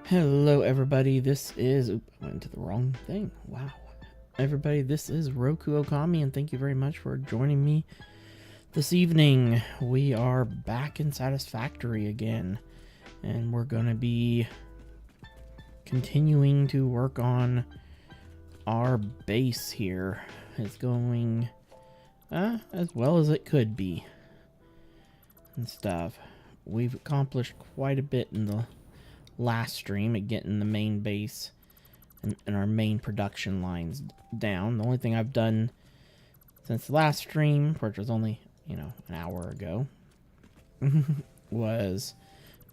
Hello everybody, this is... Oop, I went into the wrong thing. Wow. Everybody, this is Roku Okami, and thank you very much for joining me this evening. We are back in Satisfactory again, and we're going to be continuing to work on our base here. It's going as well as it could be and stuff. We've accomplished quite a bit in the last stream at getting the main base and our main production lines down. The only thing I've done since the last stream, which was only, an hour ago, was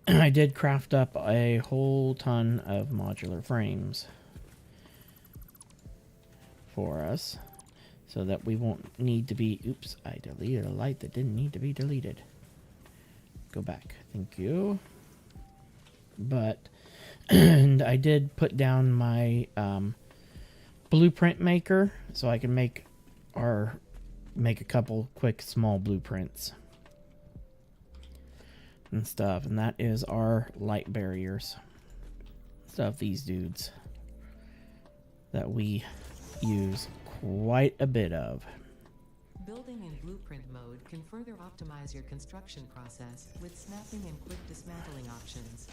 I did craft up a whole ton of modular frames for us so that we won't need to be... Oops, I deleted a light that didn't need to be deleted. Go back. Thank you. But, and I did put down my blueprint maker so I can make a couple quick small blueprints and stuff. And that is our light barriers. Stuff, these dudes that we use quite a bit of. Building in blueprint mode can further optimize your construction process with snapping and quick dismantling options.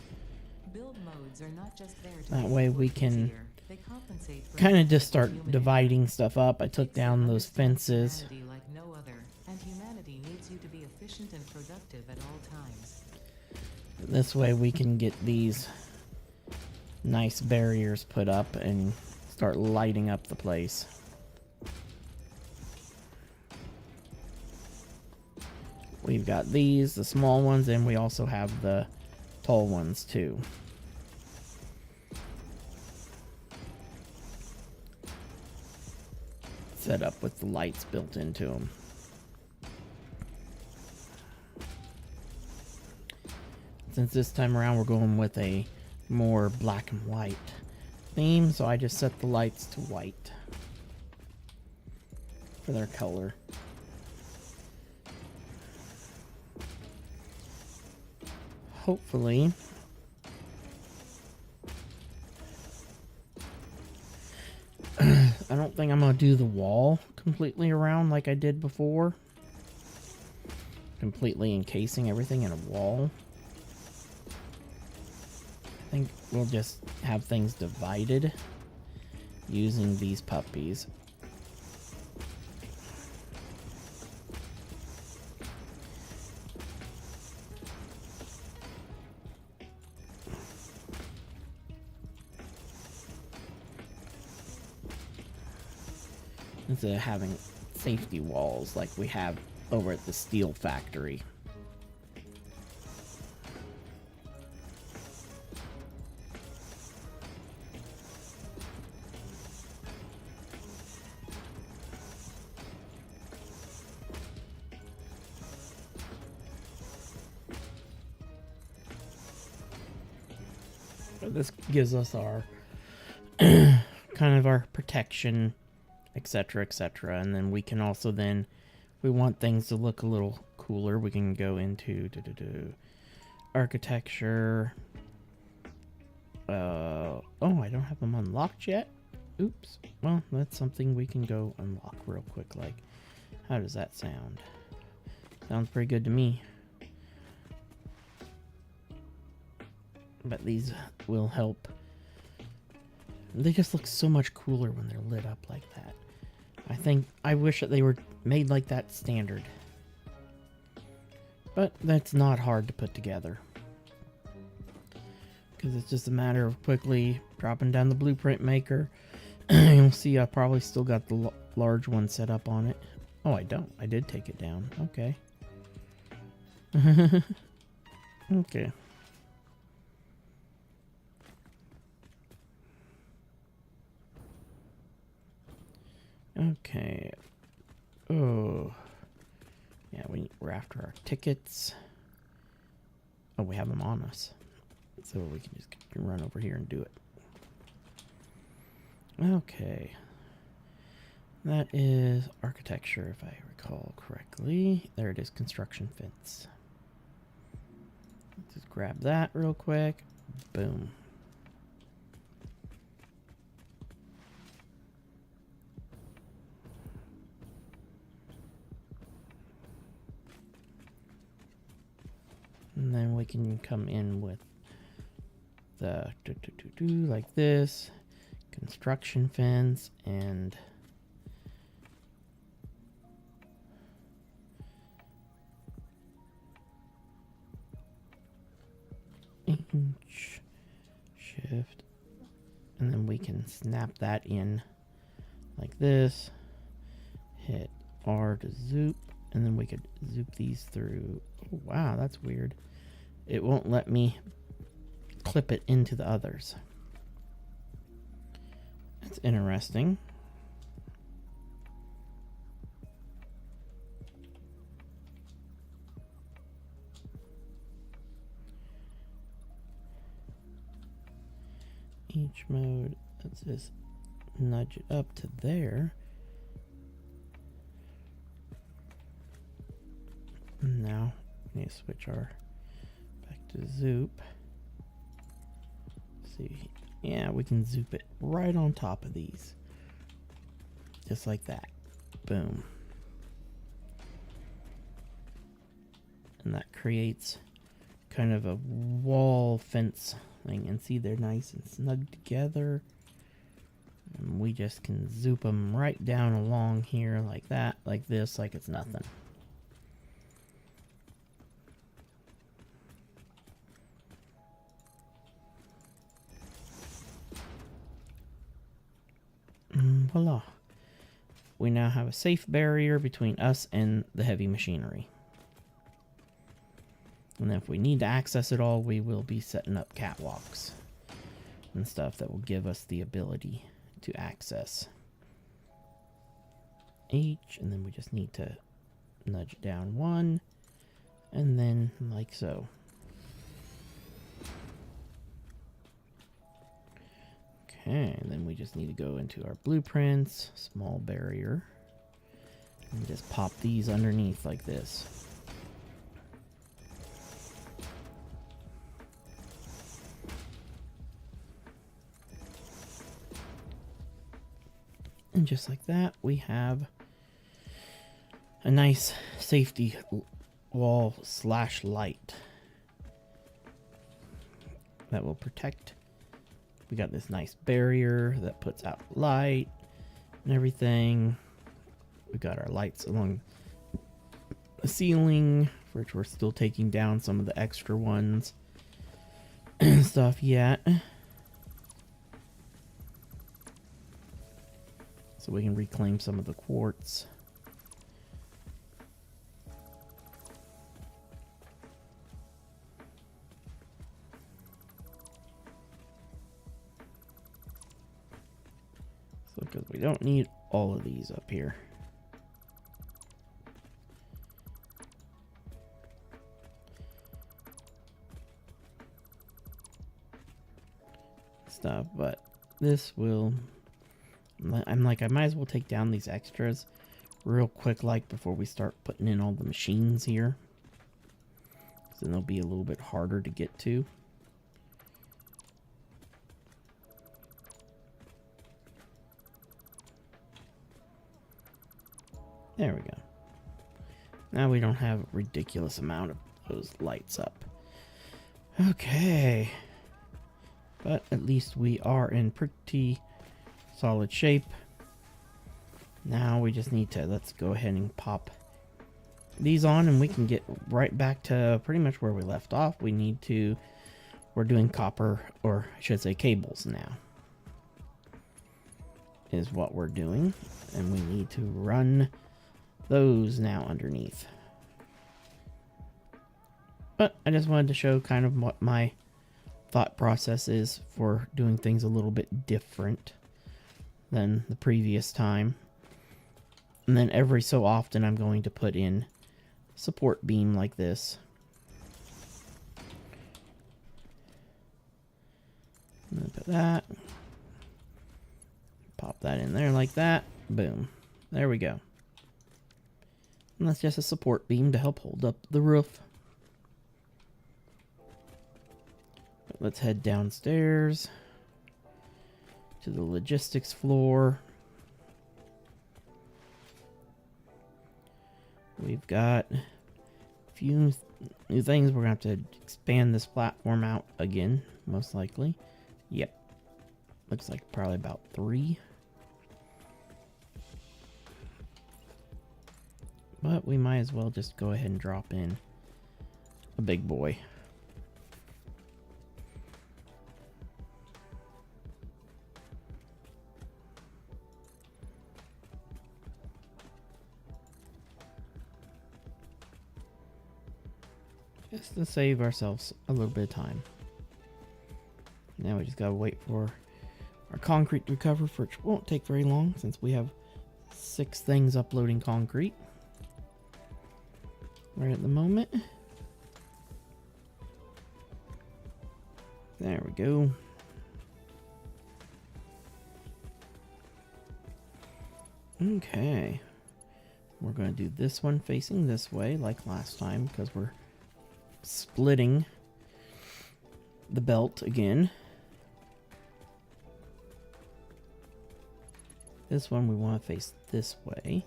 Build modes are not just there to that way we can kind of just start dividing stuff up. I took down those fences. Like no other, and humanity needs you to be efficient and productive at all times. This way we can get these nice barriers put up and start lighting up the place. We've got these, the small ones, and we also have the tall ones too. Set up with the lights built into them. Since this time around we're going with a more black and white theme, so I just set the lights to white for their color. Hopefully I don't think I'm going to do the wall completely around like I did before. Completely encasing everything in a wall. I think we'll just have things divided using these puppies. Instead of having safety walls like we have over at the steel factory. So this gives us our kind of our protection, etc, etc, and then we can also then, if we want things to look a little cooler, we can go into architecture. Oh, I don't have them unlocked yet. Oops. Well, that's something we can go unlock real quick. Like, how does that sound? Sounds pretty good to me. But these will help. They just look so much cooler when they're lit up like that. I wish that they were made like that standard. But that's not hard to put together. Because it's just a matter of quickly dropping down the blueprint maker. You'll see I probably still got the large one set up on it. Oh, I don't. I did take it down. Okay. Okay. Okay. Oh. Yeah, we're after our tickets. Oh, we have them on us. So we can just run over here and do it. Okay. That is architecture, if I recall correctly. There it is, construction fence. Just grab that real quick. Boom. And then we can come in with the like this construction fence and inch shift, and then we can snap that in like this, hit R to zoop, and then we could zoop these through. Oh, wow, that's weird. It won't let me clip it into the others. That's interesting. Each mode, let's just nudge it up to there. Now we need to switch our back to zoop. See, yeah, we can zoop it right on top of these, just like that. Boom. And that creates kind of a wall fence thing, and see, they're nice and snug together, and we just can zoop them right down along here like that, like this, like it's nothing. Voila. We now have a safe barrier between us and the heavy machinery. And if we need to access it all, we will be setting up catwalks and stuff that will give us the ability to access H, and then we just need to nudge it down one, and then like so. Okay, and then we just need to go into our blueprints, small barrier, and just pop these underneath like this. And just like that, we have a nice safety wall slash light that will protect. We got this nice barrier that puts out light and everything. We got our lights along the ceiling, which we're still taking down some of the extra ones and stuff yet. So we can reclaim some of the quartz. So because we don't need all of these up here. Stuff, but this will... I'm like, I might as well take down these extras real quick, like before we start putting in all the machines here. So then they'll be a little bit harder to get to. There we go. Now we don't have a ridiculous amount of those lights up. Okay. But at least we are in pretty solid shape. Now we just need to, let's go ahead and pop these on, and we can get right back to pretty much where we left off. We're doing copper, or I should say cables now, is what we're doing. And we need to run those now underneath. But I just wanted to show kind of what my thought process is for doing things a little bit different than the previous time. And then every so often I'm going to put in support beam like this. And then put that. Pop that in there like that. Boom. There we go. And that's just a support beam to help hold up the roof. But let's head downstairs to the logistics floor. We've got a few new things. We're going to have to expand this platform out again, most likely. Yep. Looks like probably about 3. But we might as well just go ahead and drop in a big boy. Just to save ourselves a little bit of time. Now we just gotta wait for our concrete to recover, which won't take very long since we have 6 things uploading concrete right at the moment. There we go. Okay. We're going to do this one facing this way like last time because we're splitting the belt again. This one we want to face this way,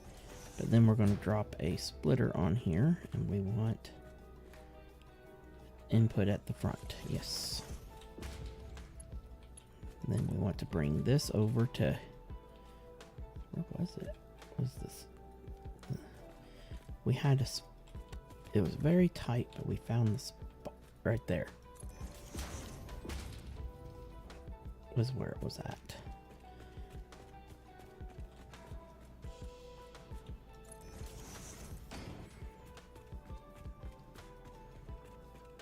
but then we're going to drop a splitter on here, and we want input at the front. Yes. And then we want to bring this over to, where was it? What was this? We had a, it was very tight, but we found the spot right there. Was where it was at.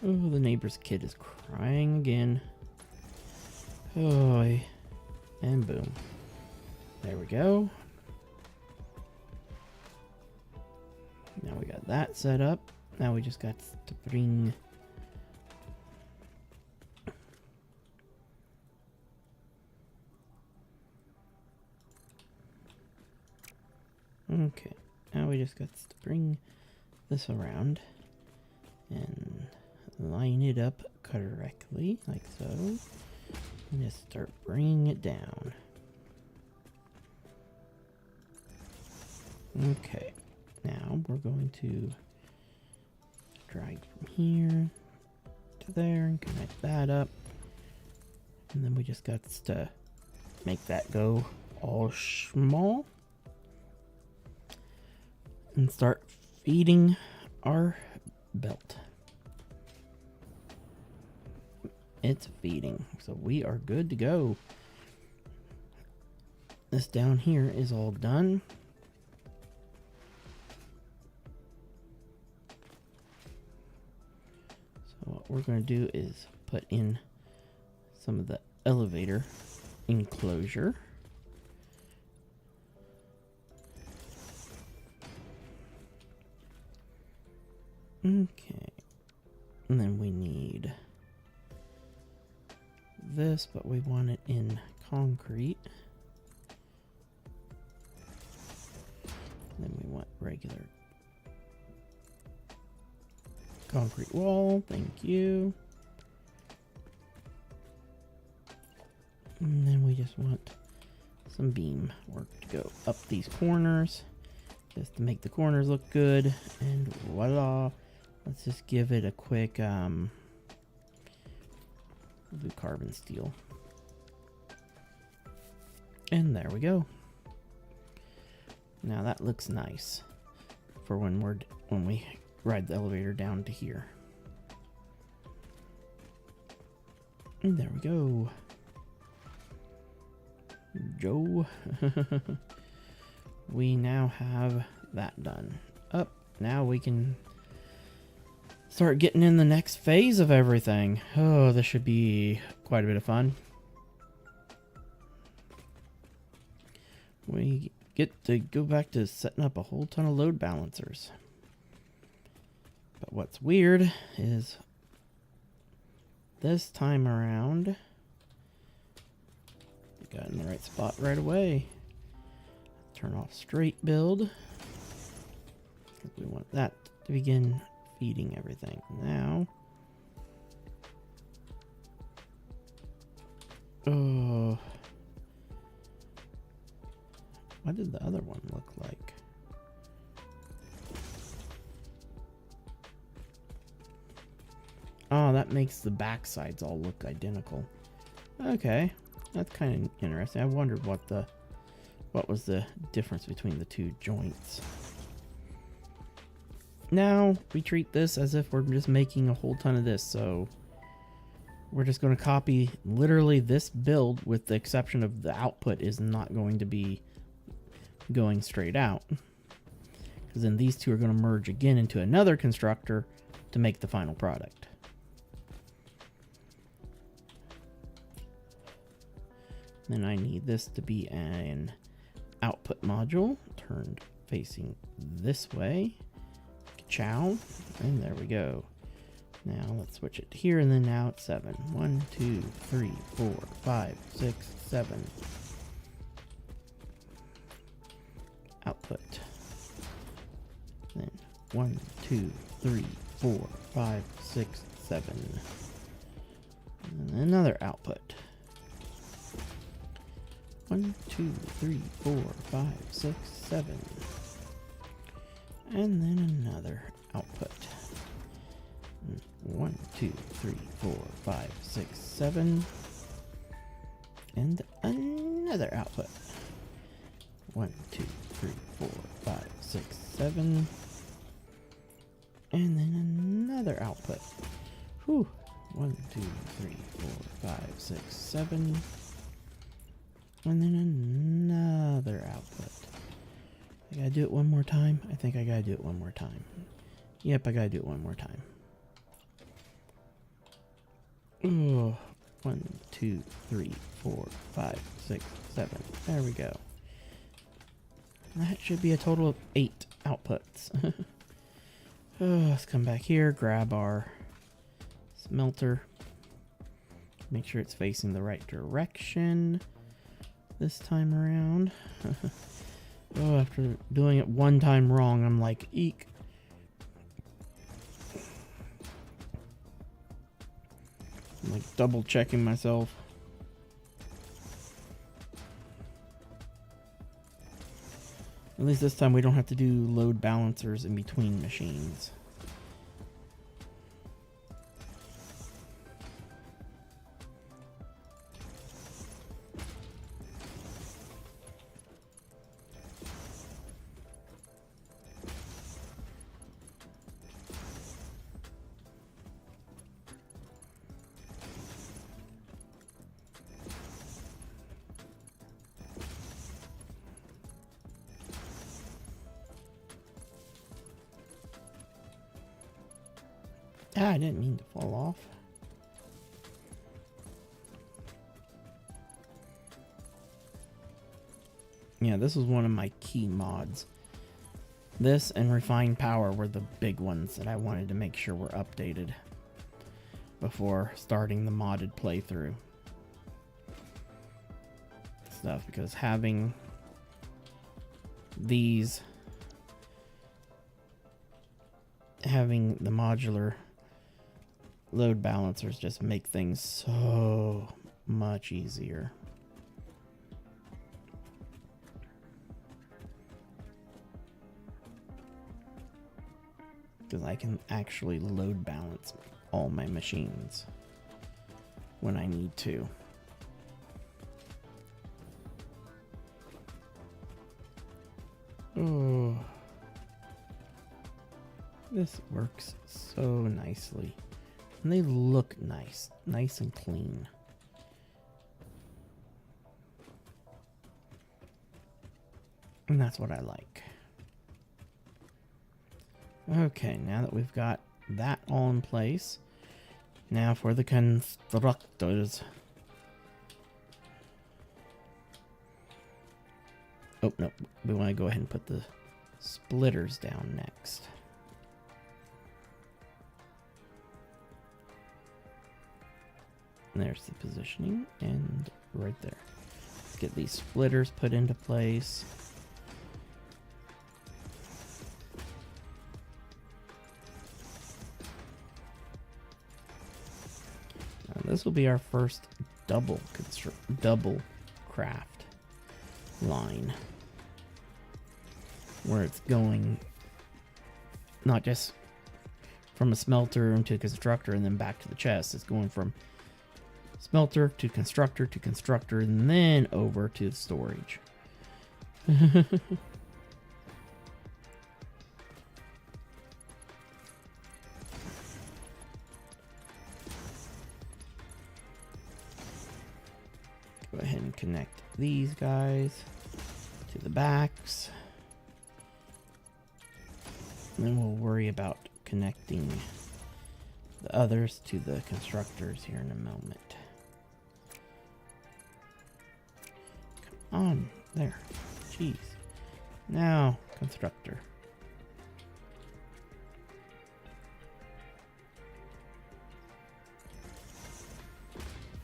Oh, the neighbor's kid is crying again. Oh, and boom. There we go. Now we got that set up. Now we just got to bring okay. Now we just got to bring this around and line it up correctly, like so. And just start bringing it down. Okay. Now we're going to drag from here to there and connect that up. And then we just got to make that go all small. And start feeding our belt. It's feeding, so we are good to go. This down here is all done. So what we're going to do is put in some of the elevator enclosure. Okay, and then we need this, but we want it in concrete. Then we want regular concrete wall. Thank you. And then we just want some beam work to go up these corners just to make the corners look good. And voila. Let's just give it a quick we'll do carbon steel. And there we go. Now that looks nice for when we ride the elevator down to here. And there we go. Joe. We now have that done. Up. Now we can start getting in the next phase of everything. Oh, this should be quite a bit of fun. We get to go back to setting up a whole ton of load balancers. But what's weird is this time around, we got in the right spot right away. Turn off straight build. We want that to begin feeding everything. Now, oh, what did the other one look like? that makes the back sides all look identical. Okay, that's kind of interesting. I wondered what was the difference between the two joints. Now we treat this as if we're just making a whole ton of this, so we're just going to copy literally this build, with the exception of the output is not going to be going straight out, because then these two are going to merge again into another constructor to make the final product. Then I need this to be an output module turned facing this way. Ciao. And there we go. Now let's switch it to here, and then now it's 7. 1, 2, 3, 4, 5, 6, 7. Output. Then 1, 2, 3, 4, 5, 6, 7. And another output. 1, 2, 3, 4, 5, 6, 7. And then another output. 1, 2, 3, 4, 5, 6, 7. And another output. 1, 2, 3, 4, 5, 6, 7. And then another output. Whew. 1, 2, 3, 4, 5, 6, 7. And then another output. I gotta do it one more time. I think I gotta do it one more time. Yep, I gotta do it one more time. Oh, 1, 2, 3, 4, 5, 6, 7. There we go. That should be a total of 8 outputs. Let's come back here, grab our smelter. Make sure it's facing the right direction this time around. Oh, after doing it one time wrong, I'm like, eek. I'm like double checking myself. At least this time we don't have to do load balancers in between machines. Ah, I didn't mean to fall off. Yeah, this was one of my key mods. This and Refined Power were the big ones that I wanted to make sure were updated before starting the modded playthrough stuff, because having the modular load balancers just make things so much easier. Because I can actually load balance all my machines when I need to. Oh, this works so nicely. And they look nice and clean. And that's what I like. Okay, now that we've got that all in place, now for the constructors. Oh, no, we want to go ahead and put the splitters down next. There's the positioning, and right there. Let's get these splitters put into place. Now this will be our first double craft line, where it's going not just from a smelter into a constructor and then back to the chest. It's going from smelter to constructor and then over to the storage. Go ahead and connect these guys to the backs. And then we'll worry about connecting the others to the constructors here in a moment. Come on, there. Jeez. Now, constructor.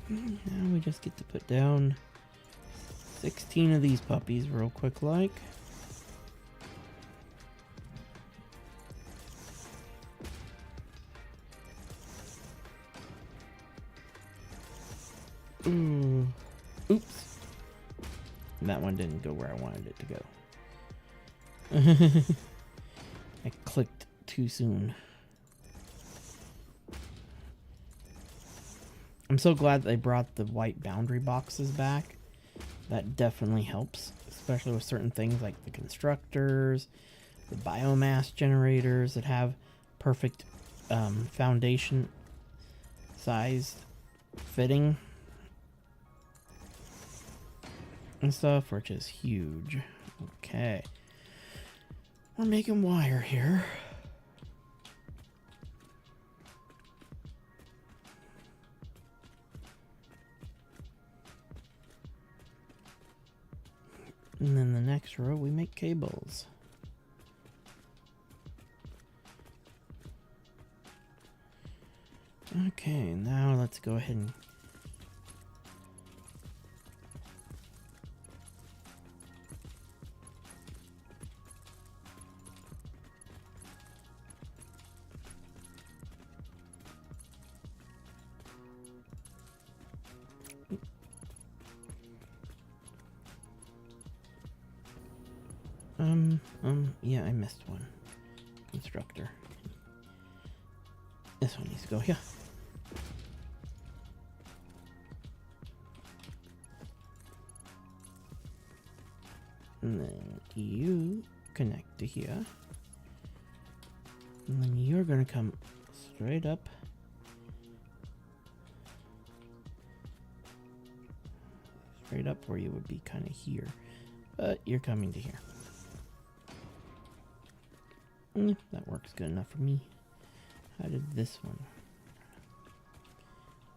Now we just get to put down 16 of these puppies real quick like. Ooh. Oops. That one didn't go where I wanted it to go. I clicked too soon. I'm so glad they brought the white boundary boxes back. That definitely helps, especially with certain things like the constructors, the biomass generators that have perfect foundation sized fitting and stuff, which is huge. Okay. We're making wire here. And then the next row, we make cables. Okay, now let's go ahead and yeah, I missed one. Constructor. This one needs to go here. And then you connect to here. And then you're gonna come straight up. Straight up where you would be kind of here. But you're coming to here. That works good enough for me. How did this one?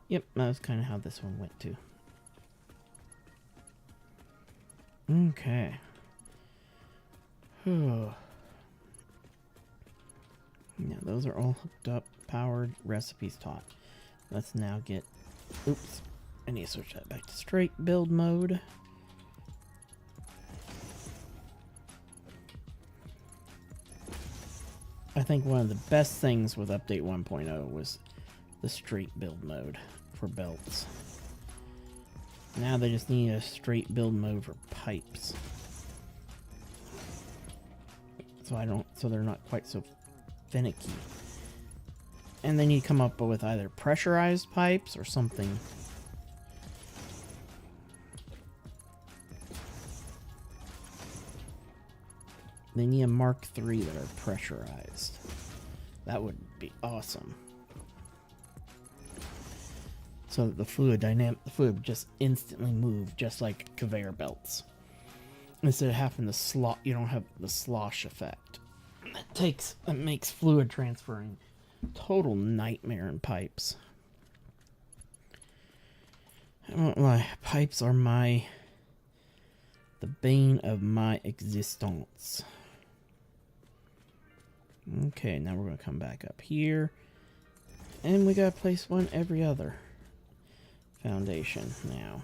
Yep, that was kind of how this one went too. Okay. Now those are all hooked up, powered, recipes taught. Let's now get... Oops. I need to switch that back to straight build mode. I think one of the best things with update 1.0 was the straight build mode for belts. Now they just need a straight build mode for pipes. So they're not quite so finicky. And they need to come up with either pressurized pipes or something. They need a Mark III that are pressurized. That would be awesome. So that the fluid would just instantly move, just like conveyor belts. Instead of having the slot, you don't have the slosh effect. That makes fluid transferring total nightmare in pipes. I won't lie, pipes are the bane of my existence. Okay, now we're going to come back up here. And we got to place one every other foundation now.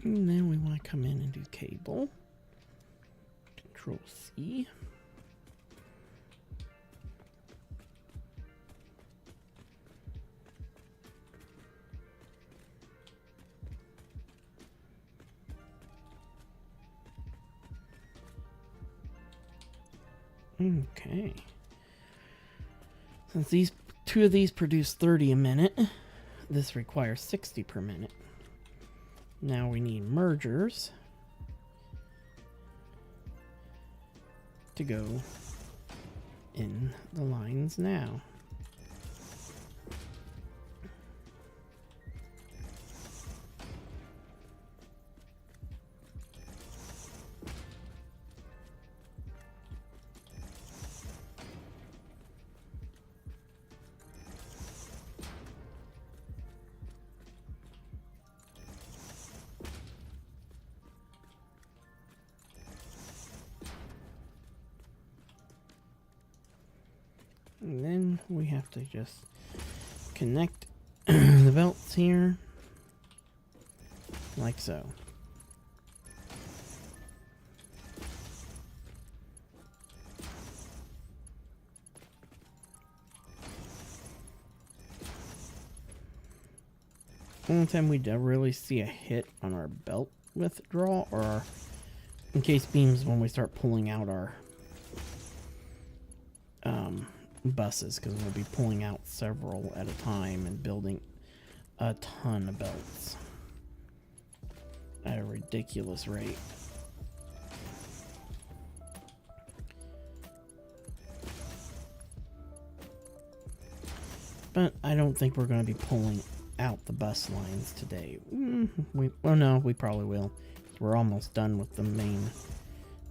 And then we want to come in and do cable. Control C. Okay. Since these two of these produce 30 a minute, this requires 60 per minute. Now we need mergers to go in the lines now. And then we have to just connect the belts here, like so. Only time we really see a hit on our belt withdrawal or our encased beams when we start pulling out our buses, because we'll be pulling out several at a time and building a ton of belts at a ridiculous rate. But I don't think we're going to be pulling out the bus lines today. Well, no, we probably will. We're almost done with the main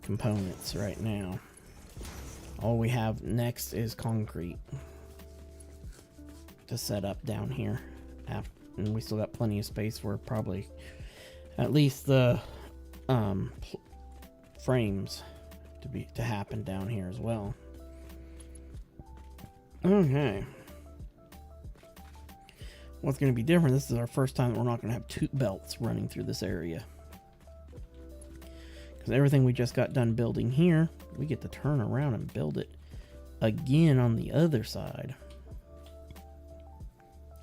components right now. All we have next is concrete to set up down here. And we still got plenty of space for probably at least the frames to happen down here as well. Okay. What's going to be different, this is our first time that we're not going to have two belts running through this area. Because everything we just got done building here, we get to turn around and build it again on the other side.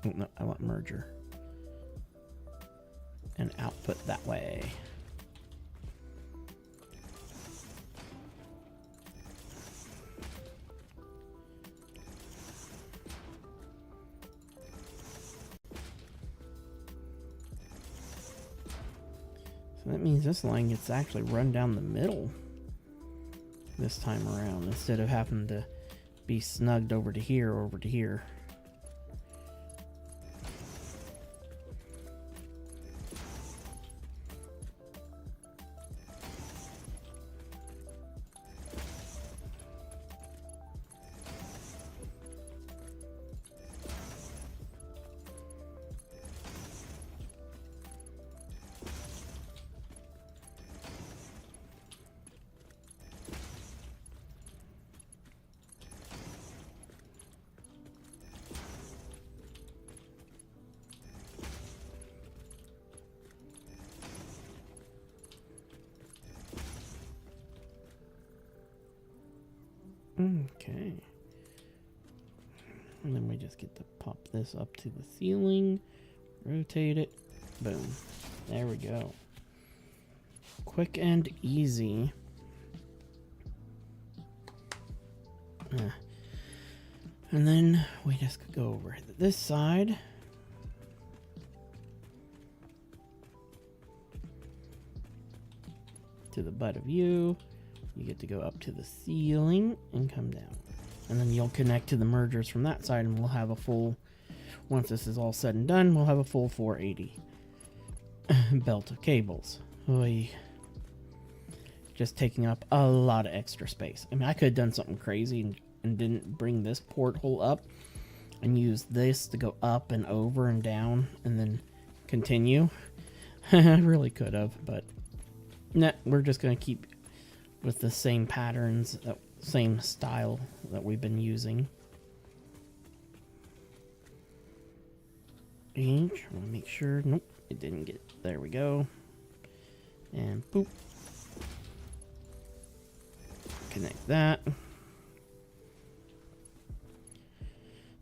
Oh, no, I want merger. And output that way. So that means this line gets actually run down the middle this time around, instead of having to be snugged over to here or over to here. Okay. And then we just get to pop this up to the ceiling, rotate it, boom. There we go. Quick and easy. And then we just go over this side. To the butt of you. You get to go up to the ceiling and come down. And then you'll connect to the mergers from that side, and we'll have a full, once this is all said and done, we'll have a full 480 belt of cables. Oy. Just taking up a lot of extra space. I mean, I could have done something crazy and didn't bring this porthole up and use this to go up and over and down and then continue. I really could have, but nah, we're just going to keep with the same patterns, same style that we've been using. And I want to make sure, nope, it didn't get, there we go. And boop. Connect that.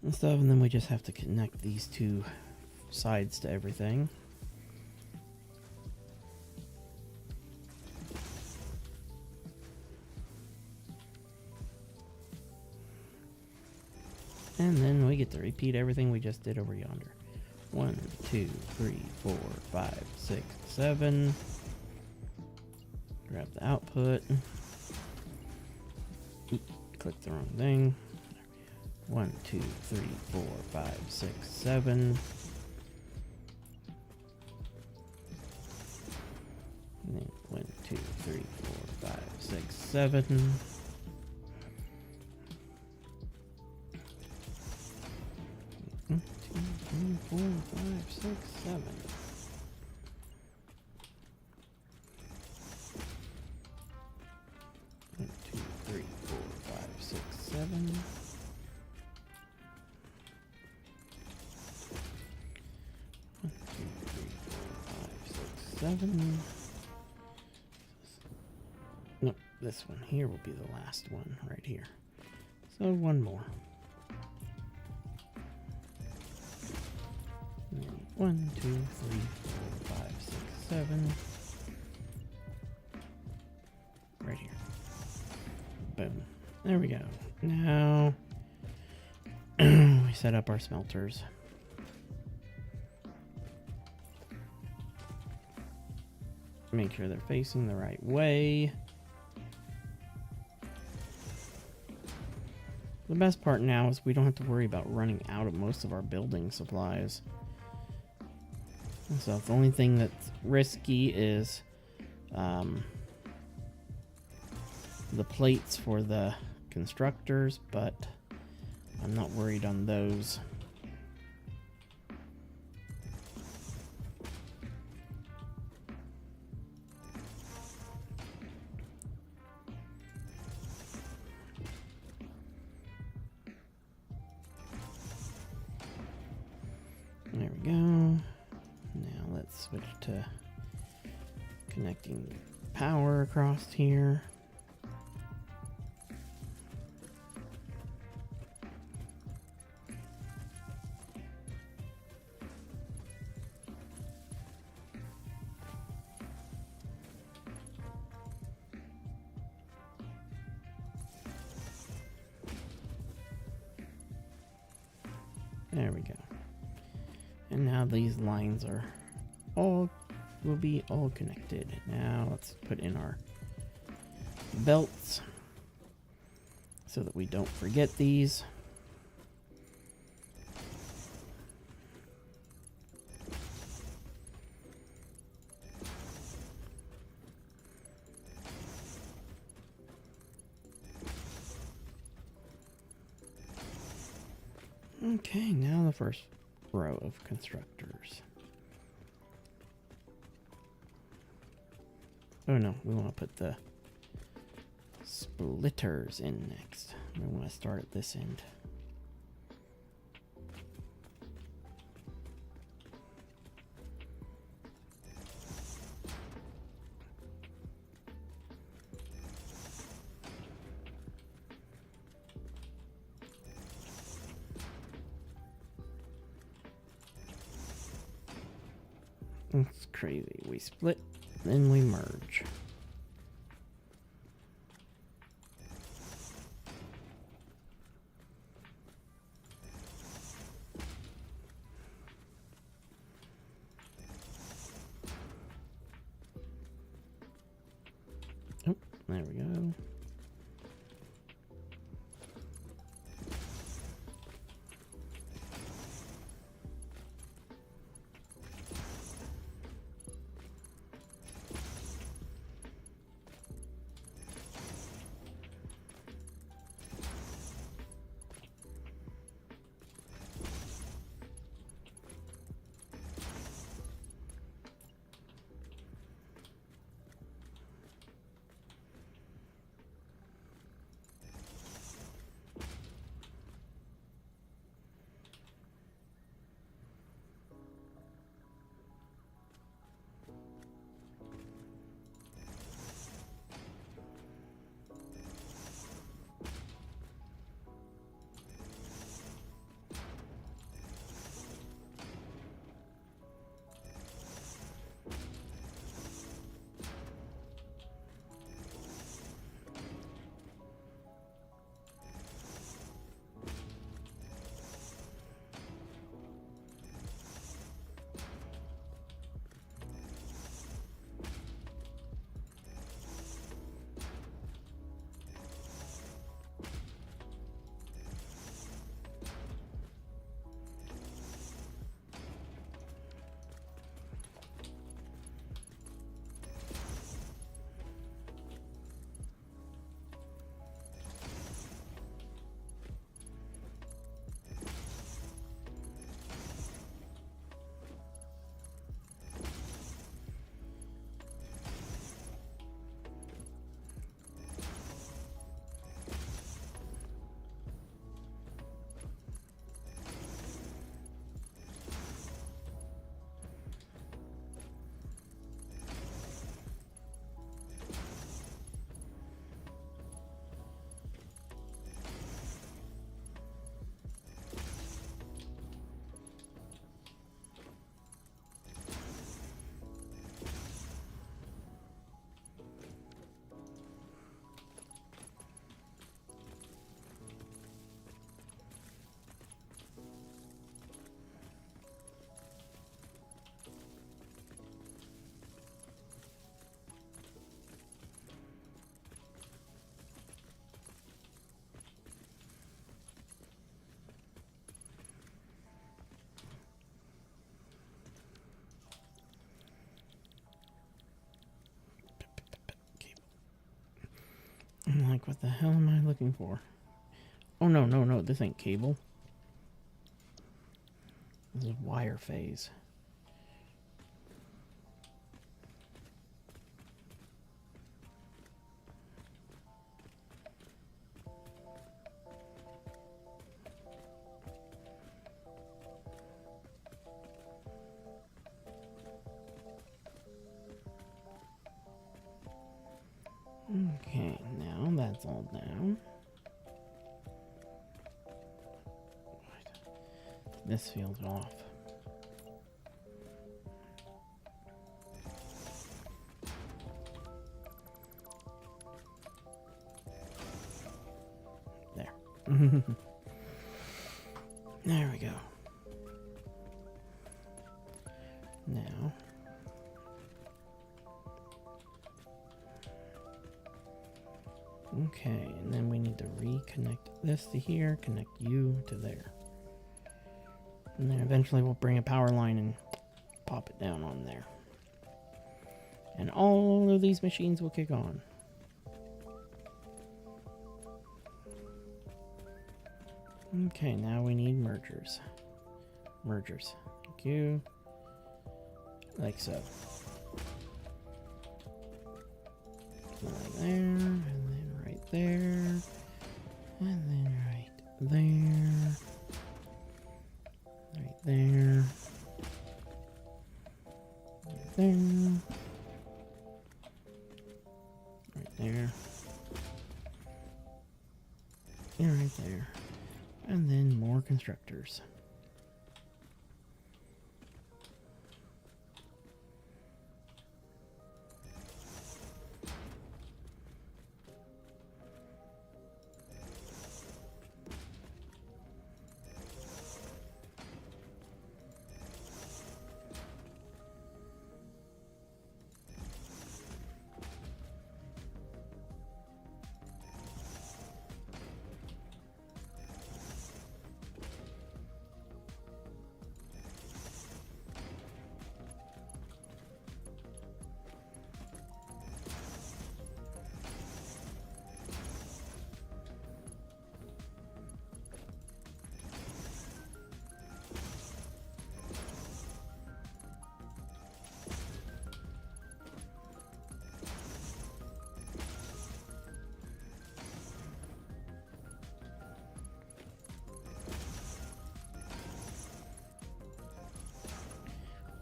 And stuff, and then we just have to connect these two sides to everything. And then we get to repeat everything we just did over yonder. 1, 2, 3, 4, 5, 6, 7. Grab the output. Oop, click the wrong thing. 1, 2, 3, 4, 5, 6, 7. And then 1, 2, 3, 4, 5, 6, 7. 1, 2, 3, 4, 5, 6, 7. 1, 2, 3, 4, 5, 6, 7. 1, 2, 3, 4, 5, 6, 7. Nope, this one here will be the last one right here. So one more. 1, 2, 3, 4, 5, 6, 7. Right here. Boom. There we go. Now we set up our smelters. Make sure they're facing the right way. The best part now is we don't have to worry about running out of most of our building supplies. So the only thing that's risky is the plates for the constructors, but I'm not worried on those. There we go. Now let's switch to connecting power across here. There we go. And now these lines are will be all connected. Now let's put in our belts so that we don't forget these. Okay, now the first row of constructors. Oh no, we want to put the splitters in next. We want to start at this end. It's crazy. We split, then we merge. Oh, there we go. I'm like, what the hell am I looking for? Oh, no, no, no. This ain't cable. This is wire phase. Okay, now that's all down. This feels off. There. There we go. Now. Okay, and then we need to reconnect this to here, connect you to there. And then eventually we'll bring a power line and pop it down on there. And all of these machines will kick on. Okay, now we need mergers. Mergers. Thank you. Like so. Right there, and then right there, and then right there, right there, right there, right there, and right there, and then more constructors.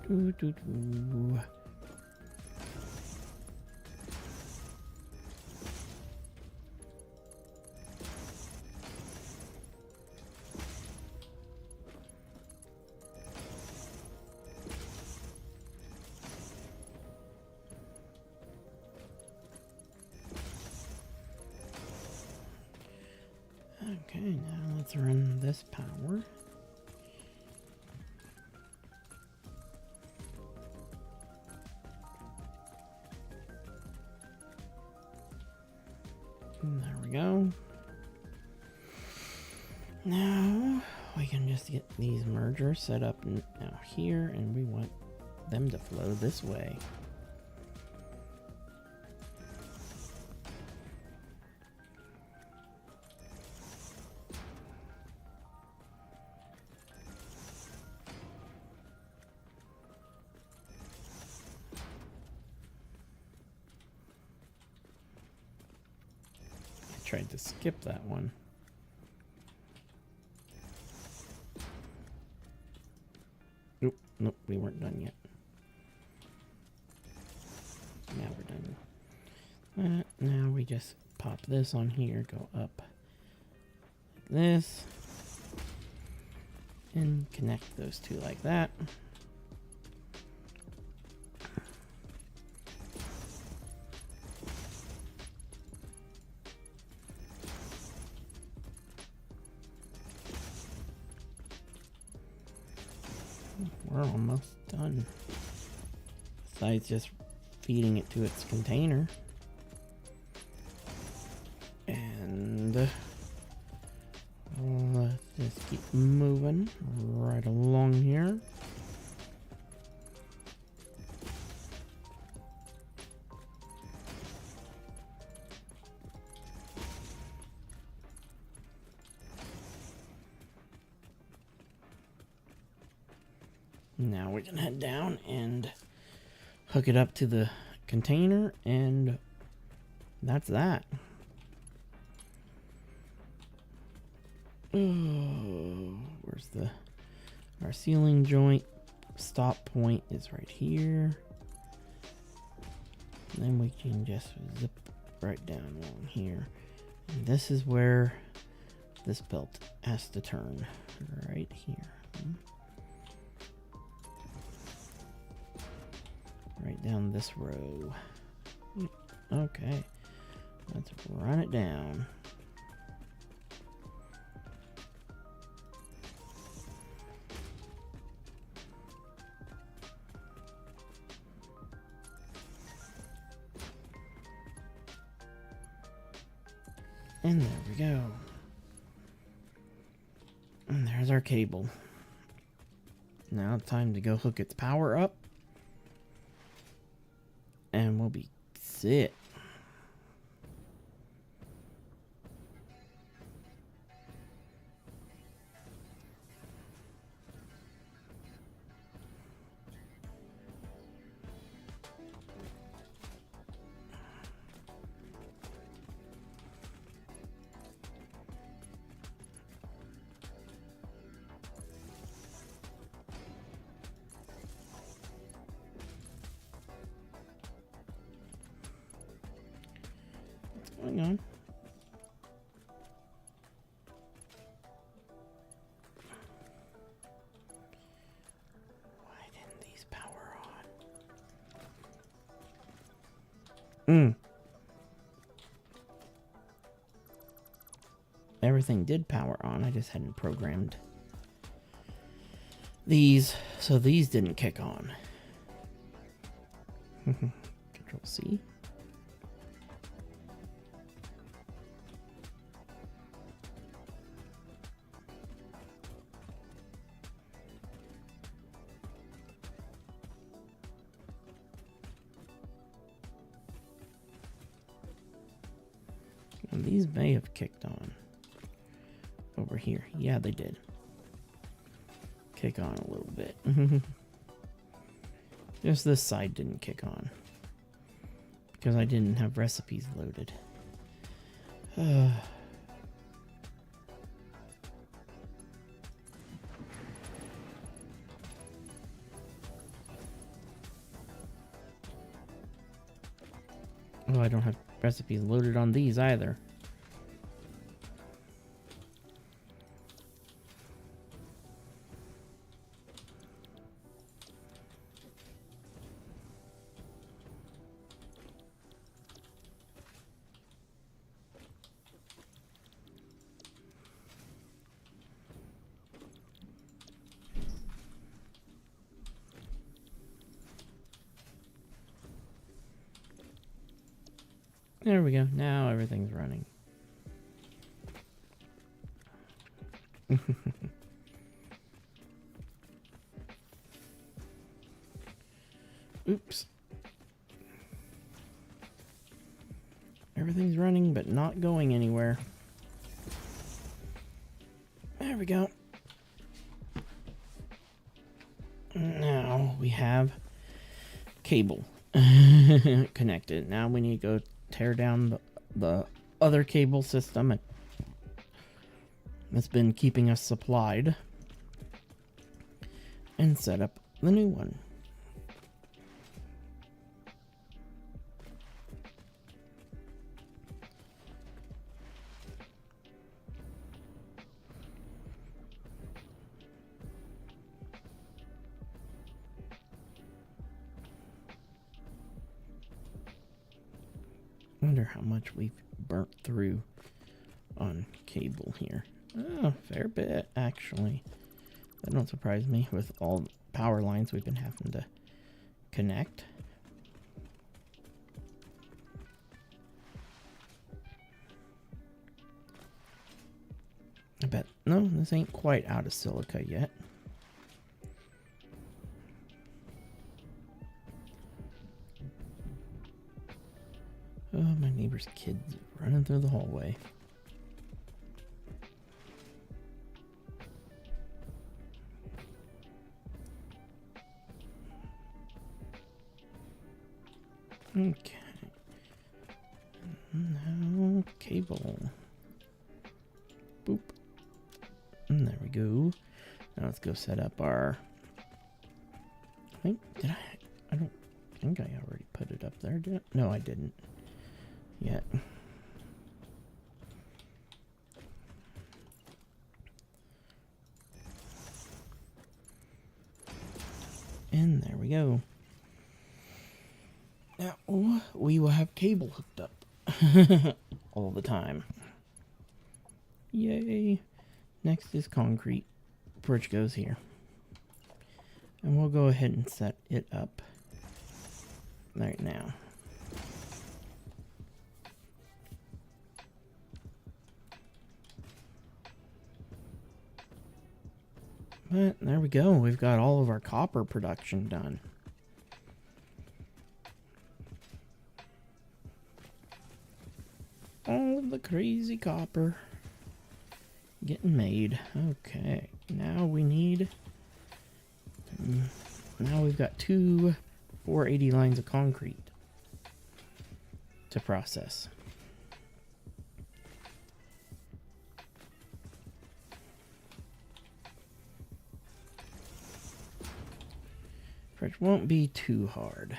Doo, doo, doo. Okay, now let's run this power. There we go. Now we can just get these mergers set up now here, and we want them to flow this way. Tried to skip that one. Nope, nope, we weren't done yet. Now we're done. Now we just pop this on here, go up like this, and connect those two like that. We're almost done. Besides just feeding it to its container. And let's just keep moving right along here. Now we can head down and hook it up to the container, and that's that. Oh, where's our ceiling joint? Stop point is right here. And then we can just zip right down along here. And this is where this belt has to turn, right here. Right down this row. Okay, let's run it down. And there we go. And there's our cable. Now it's time to go hook its power up. And we'll be set. What's going on? Why didn't these power on? Everything did power on. I just hadn't programmed these, so these didn't kick on. Control C. And these may have kicked on over here. Yeah, they did. Kick on a little bit. Just this side didn't kick on because I didn't have recipes loaded. Oh, I don't have recipes loaded on these either. There we go. Now everything's running. Oops. Everything's running, but not going anywhere. There we go. Now we have cable connected. Now we need to go tear down the other cable system that's been keeping us supplied and set up the new one. I wonder how much we've burnt through on cable here. Oh, fair bit, actually. That don't surprise me with all the power lines we've been having to connect. I bet, no, this ain't quite out of silica yet. Oh, my neighbor's kids running through the hallway. Okay. Now, cable. Boop. And there we go. Now let's go set up our... I don't think I already put it up there, did I? No, I didn't. Yet. And there we go. Now, we will have cable hooked up all the time. Yay. Next is concrete, which goes here. And we'll go ahead and set it up right now. But there we go. We've got all of our copper production done. All of the crazy copper getting made. Okay, now we need... now we've got 2 480 lines of concrete to process. Which won't be too hard.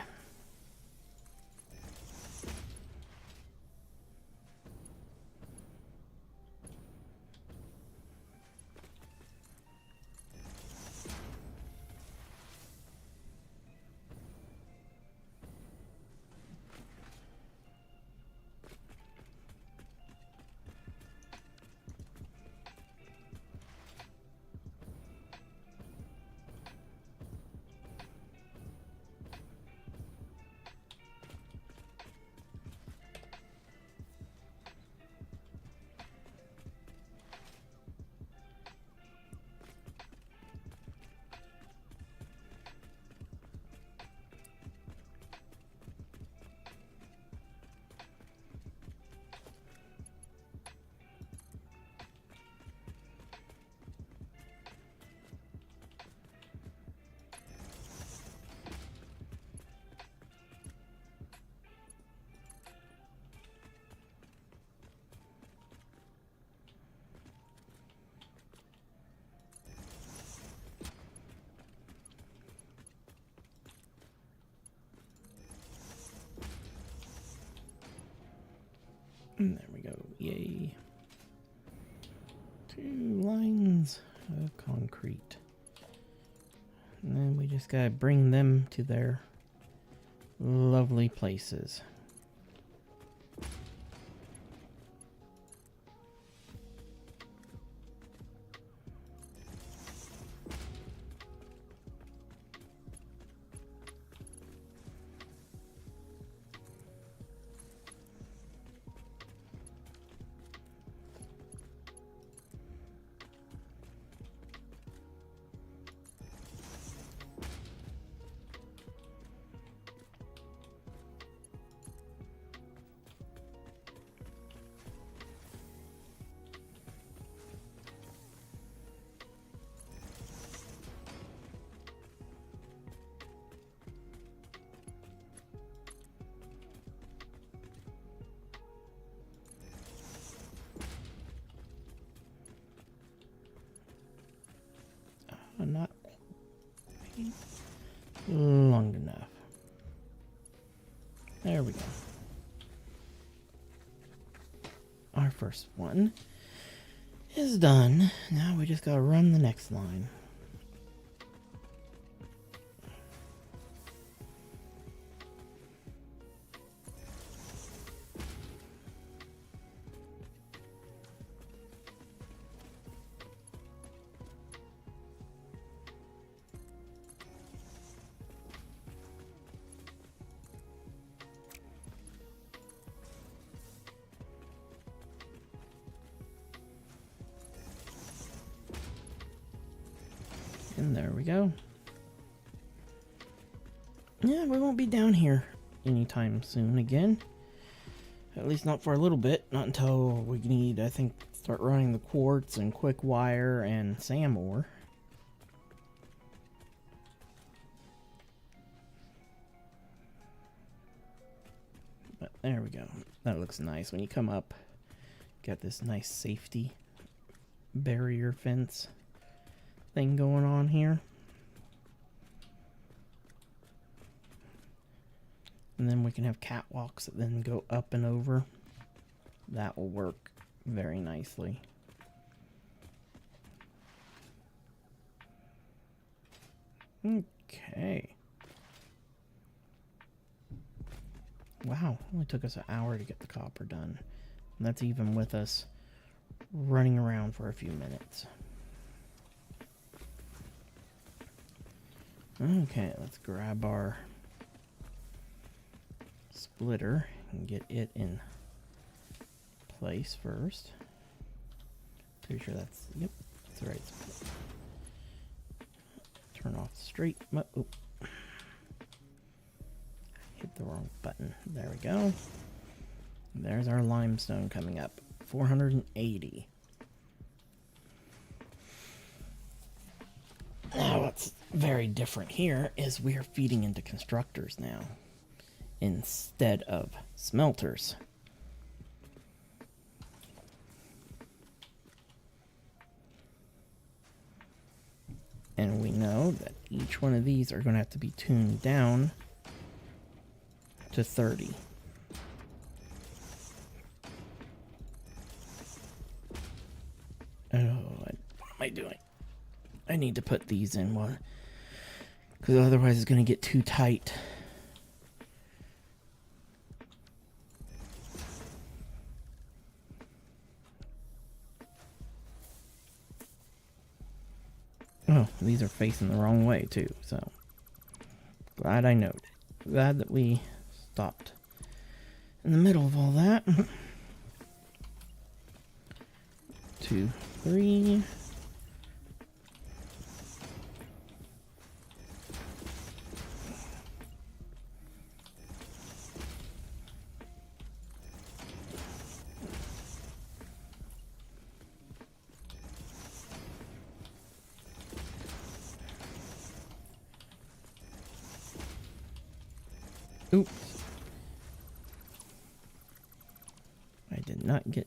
And there we go. Yay. 2 lines of concrete. And then we just gotta bring them to their lovely places. Not quite long enough. There we go. Our first one is done. Now we just gotta run the next line. And there we go. Yeah, we won't be down here anytime soon again. At least not for a little bit. Not until we need, I think, start running the quartz and quick wire and SAM ore. There we go. That looks nice. When you come up, got this nice safety barrier fence thing going on here. And then we can have catwalks that then go up and over. That will work very nicely. Okay. Wow, only took us an hour to get the copper done. And that's even with us running around for a few minutes. Okay, let's grab our splitter and get it in place first. Pretty sure that's, yep, that's the right split. Turn off the straight, oh, hit the wrong button. There we go. There's our limestone coming up. 480. Now what's very different here is we are feeding into constructors now instead of smelters. And we know that each one of these are going to have to be tuned down to 30. Oh, what am I doing? I need to put these in one, because otherwise it's going to get too tight. Oh, these are facing the wrong way too, so glad I noted. Glad that we stopped in the middle of all that. 2, 3. Oops. I did not get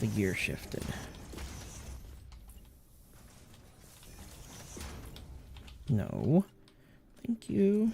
the gear shifted. No. Thank you.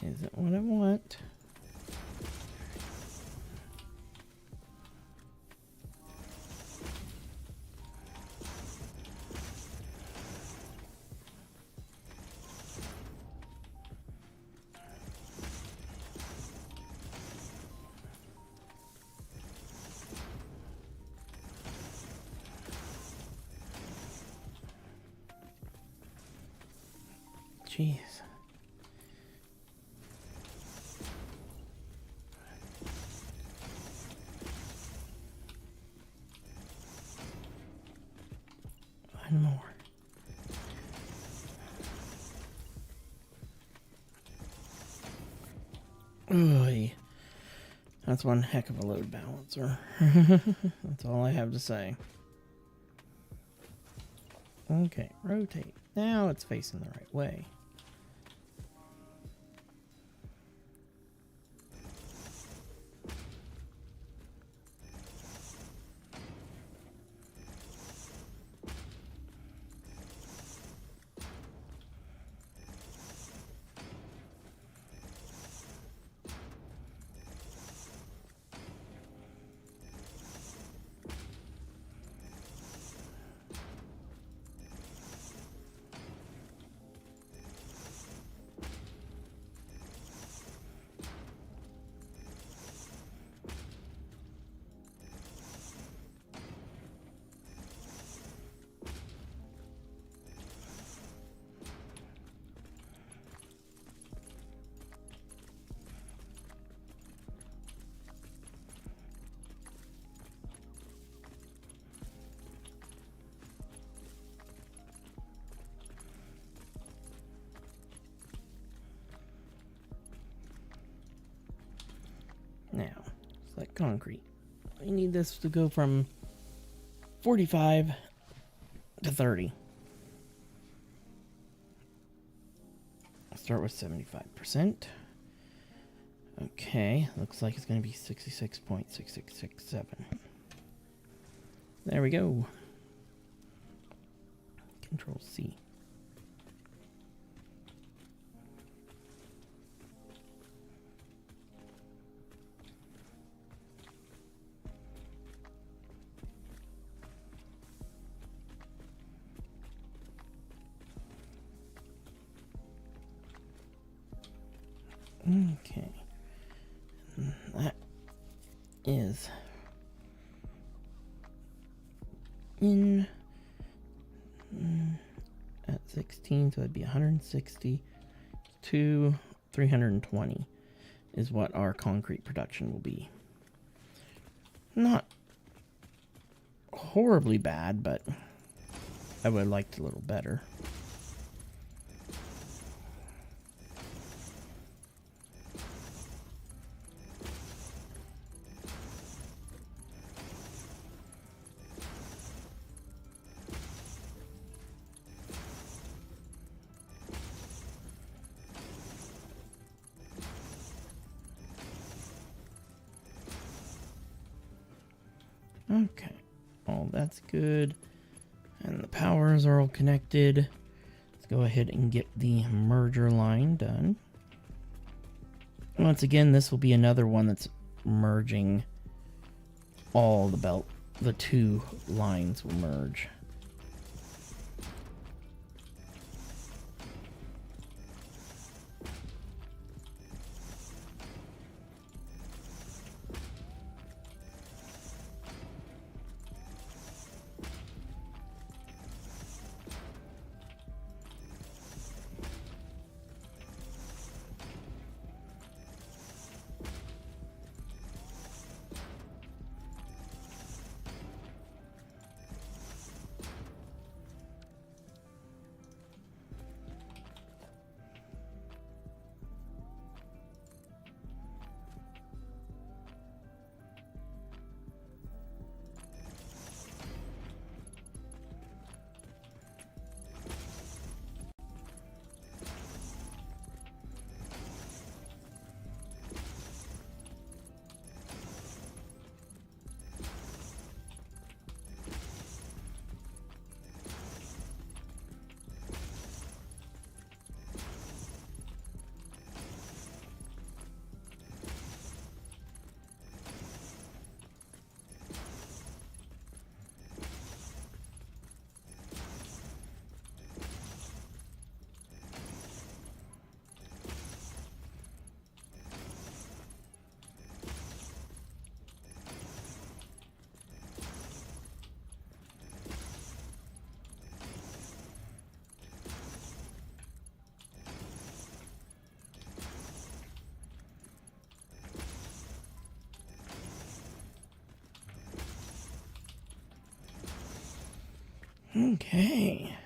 Isn't what I want. Jeez. One more. Oy. That's one heck of a load balancer. That's all I have to say. Okay, rotate. Now it's facing the right way. Select concrete. We need this to go from 45 to 30. Start with 75%. Okay, looks like it's going to be 66.6667. There we go. Control C. Okay. That is in at 16, so it'd be 160 to 320 is what our concrete production will be. Not horribly bad, but I would have liked a little better. Okay, all that's good. And the powers are all connected. Let's go ahead and get the merger line done. Once again, this will be another one that's merging all the two lines will merge. Okay.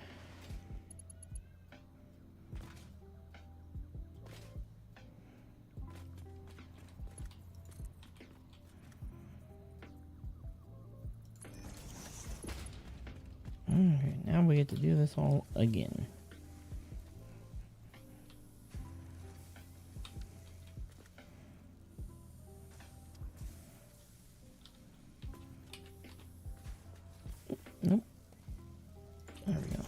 Okay, now we get to do this all again. Nope. There we go.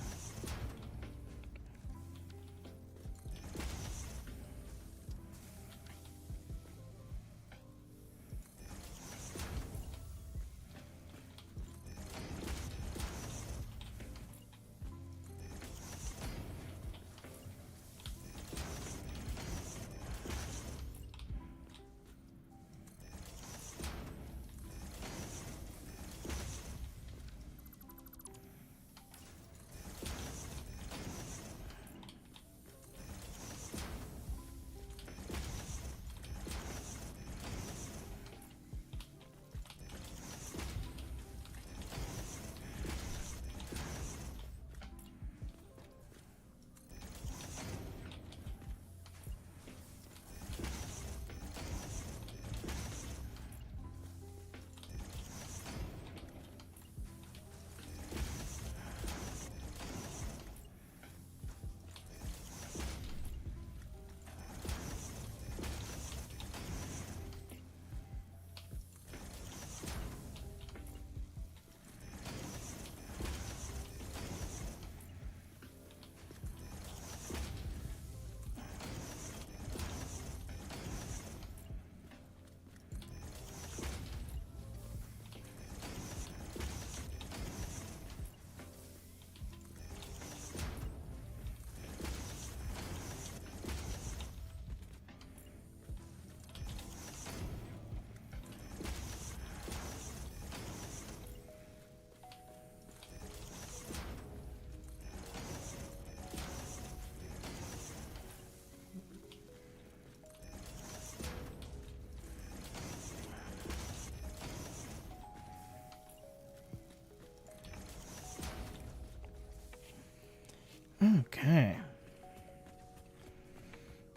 Okay.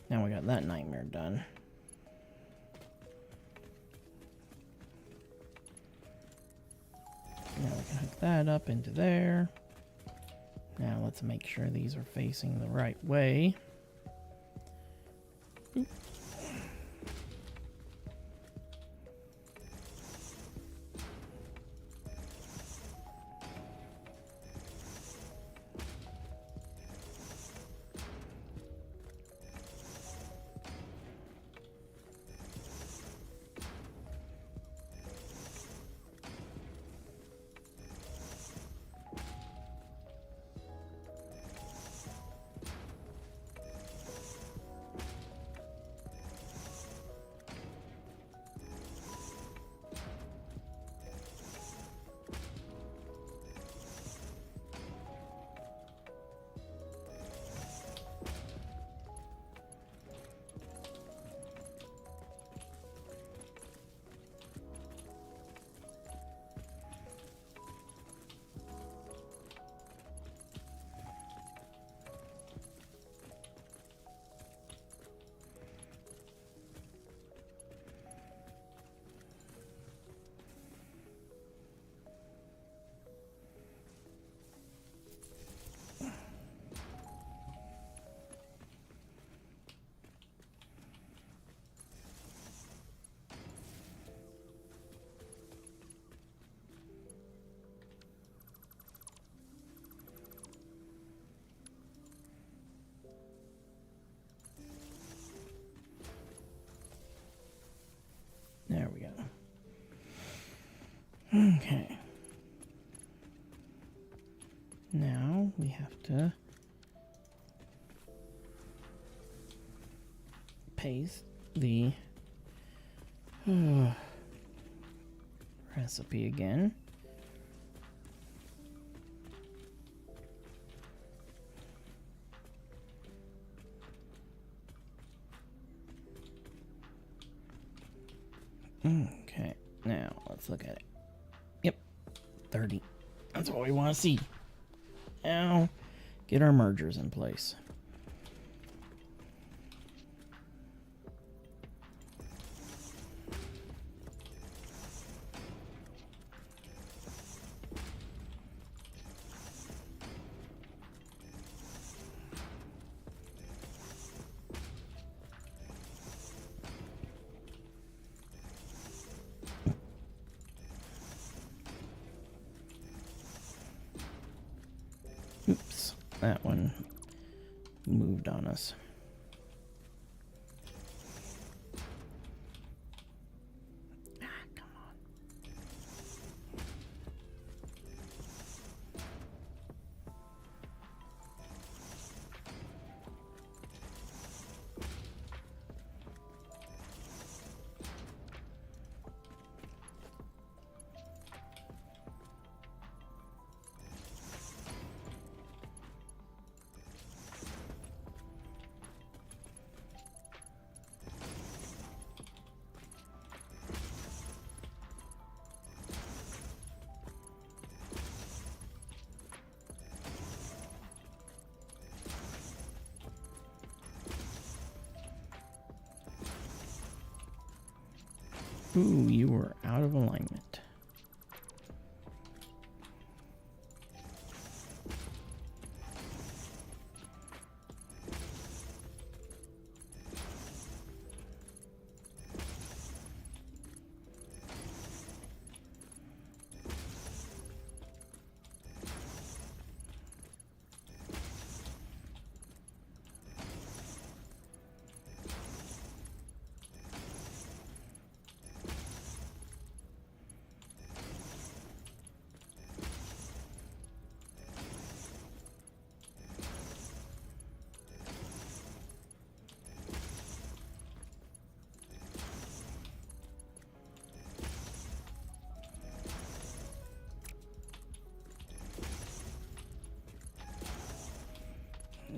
Now we got that nightmare done. Now we can hook that up into there. Now let's make sure these are facing the right way. Oop. There we go. Okay. Now we have to paste the recipe again. Okay, now let's look at it. Yep, 30. That's what we want to see. Now, get our mergers in place. Oops, that one moved on us. Ah, come on. Ooh, you were out of alignment.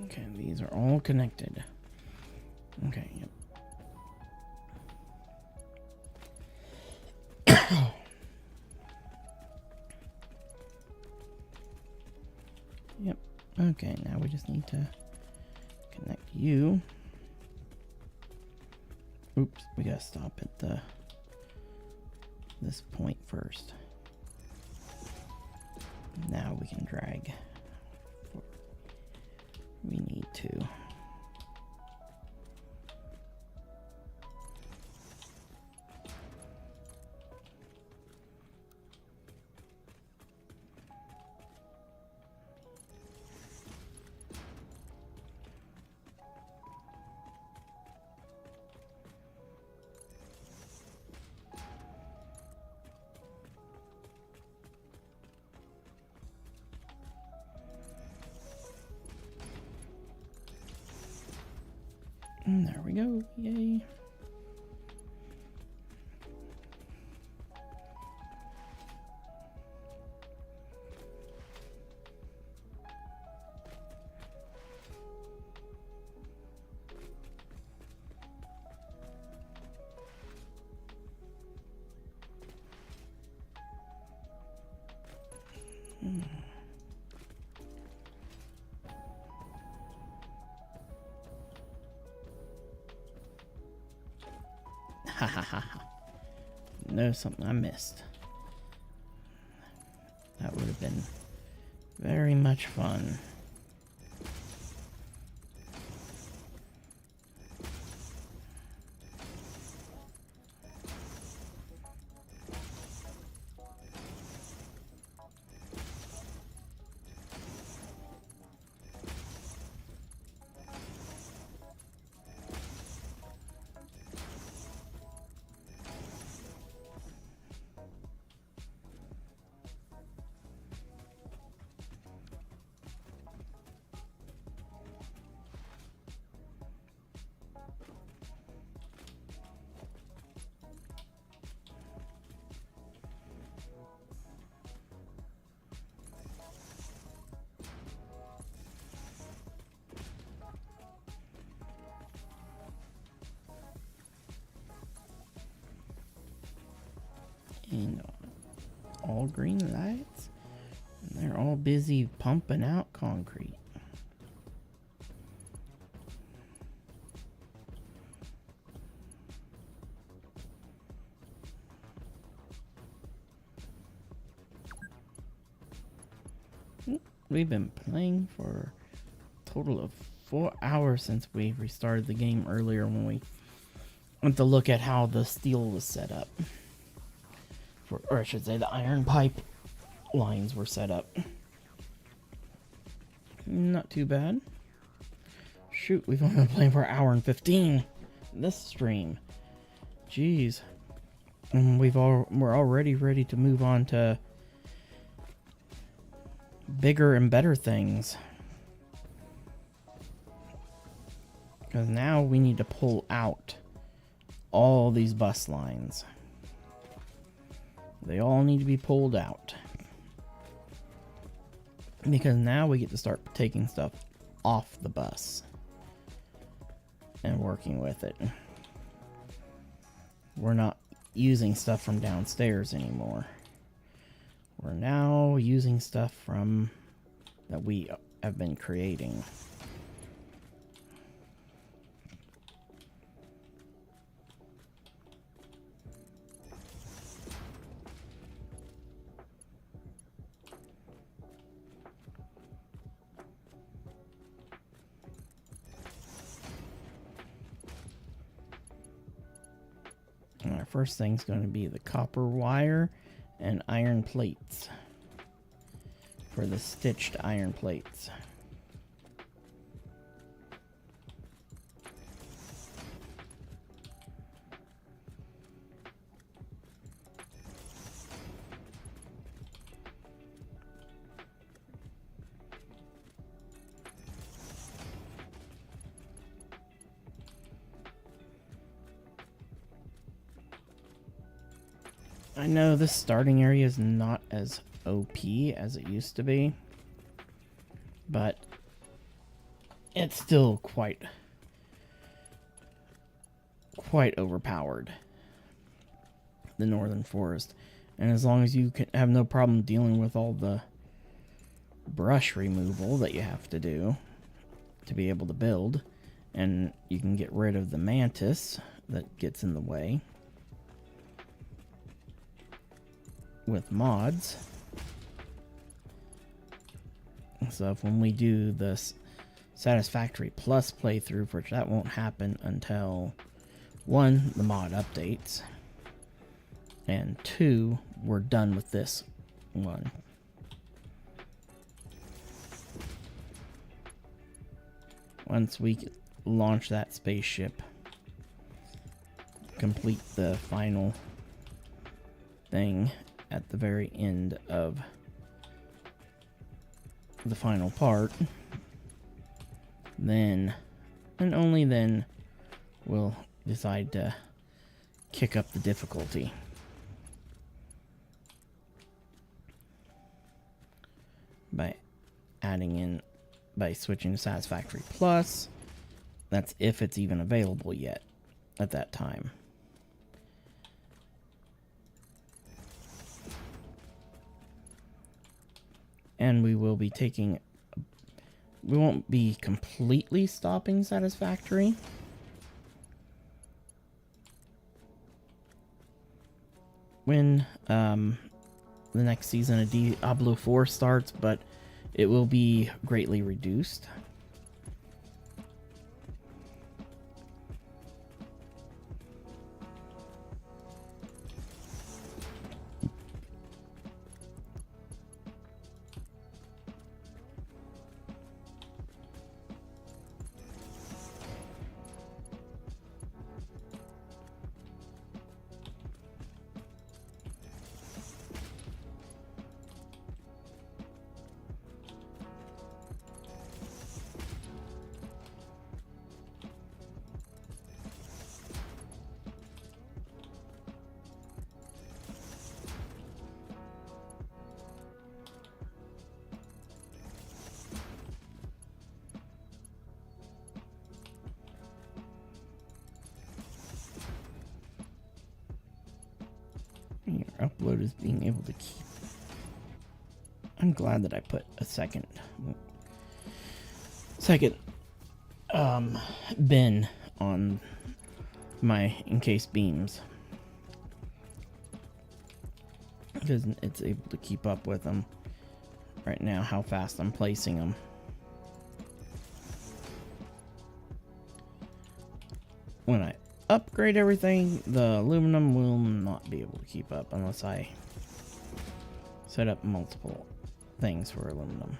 Okay, these are all connected. Okay, yep. Yep, Okay, now we just need to connect you. Oops, we gotta stop at this point first. Now we can drag. We need to. And there we go. Yay. Ha ha ha ha. There's something I missed. That would have been very much fun. And all green lights. And they're all busy pumping out concrete. We've been playing for a total of 4 hours since we restarted the game earlier when we went to look at how the steel was set up. Or I should say the iron pipe lines were set up. Not too bad. Shoot, we've only been playing for an hour and 15 this stream. Jeez. And we're already ready to move on to bigger and better things. Because now we need to pull out all these bus lines. They all need to be pulled out. Because now we get to start taking stuff off the bus and working with it. We're not using stuff from downstairs anymore. We're now using stuff from that we have been creating. And our first thing's going to be the copper wire and iron plates for the stitched iron plates. I know this starting area is not as OP as it used to be, but it's still quite overpowered, the Northern Forest. And as long as you can have no problem dealing with all the brush removal that you have to do to be able to build. And you can get rid of the mantis that gets in the way with mods. So if when we do this Satisfactory Plus playthrough, which that won't happen until 1, the mod updates, and 2, we're done with this one. Once we launch that spaceship, complete the final thing at the very end of the final part, then and only then we'll decide to kick up the difficulty. By switching to Satisfactory Plus. That's if it's even available yet at that time. And we will be taking... We won't be completely stopping Satisfactory. When the next season of Diablo 4 starts, but it will be greatly reduced. Your upload is being able to keep. I'm glad that I put a second bin on my encased beams, because it's able to keep up with them right now, how fast I'm placing them. When I upgrade everything, the aluminum will not be able to keep up unless I set up multiple things for aluminum.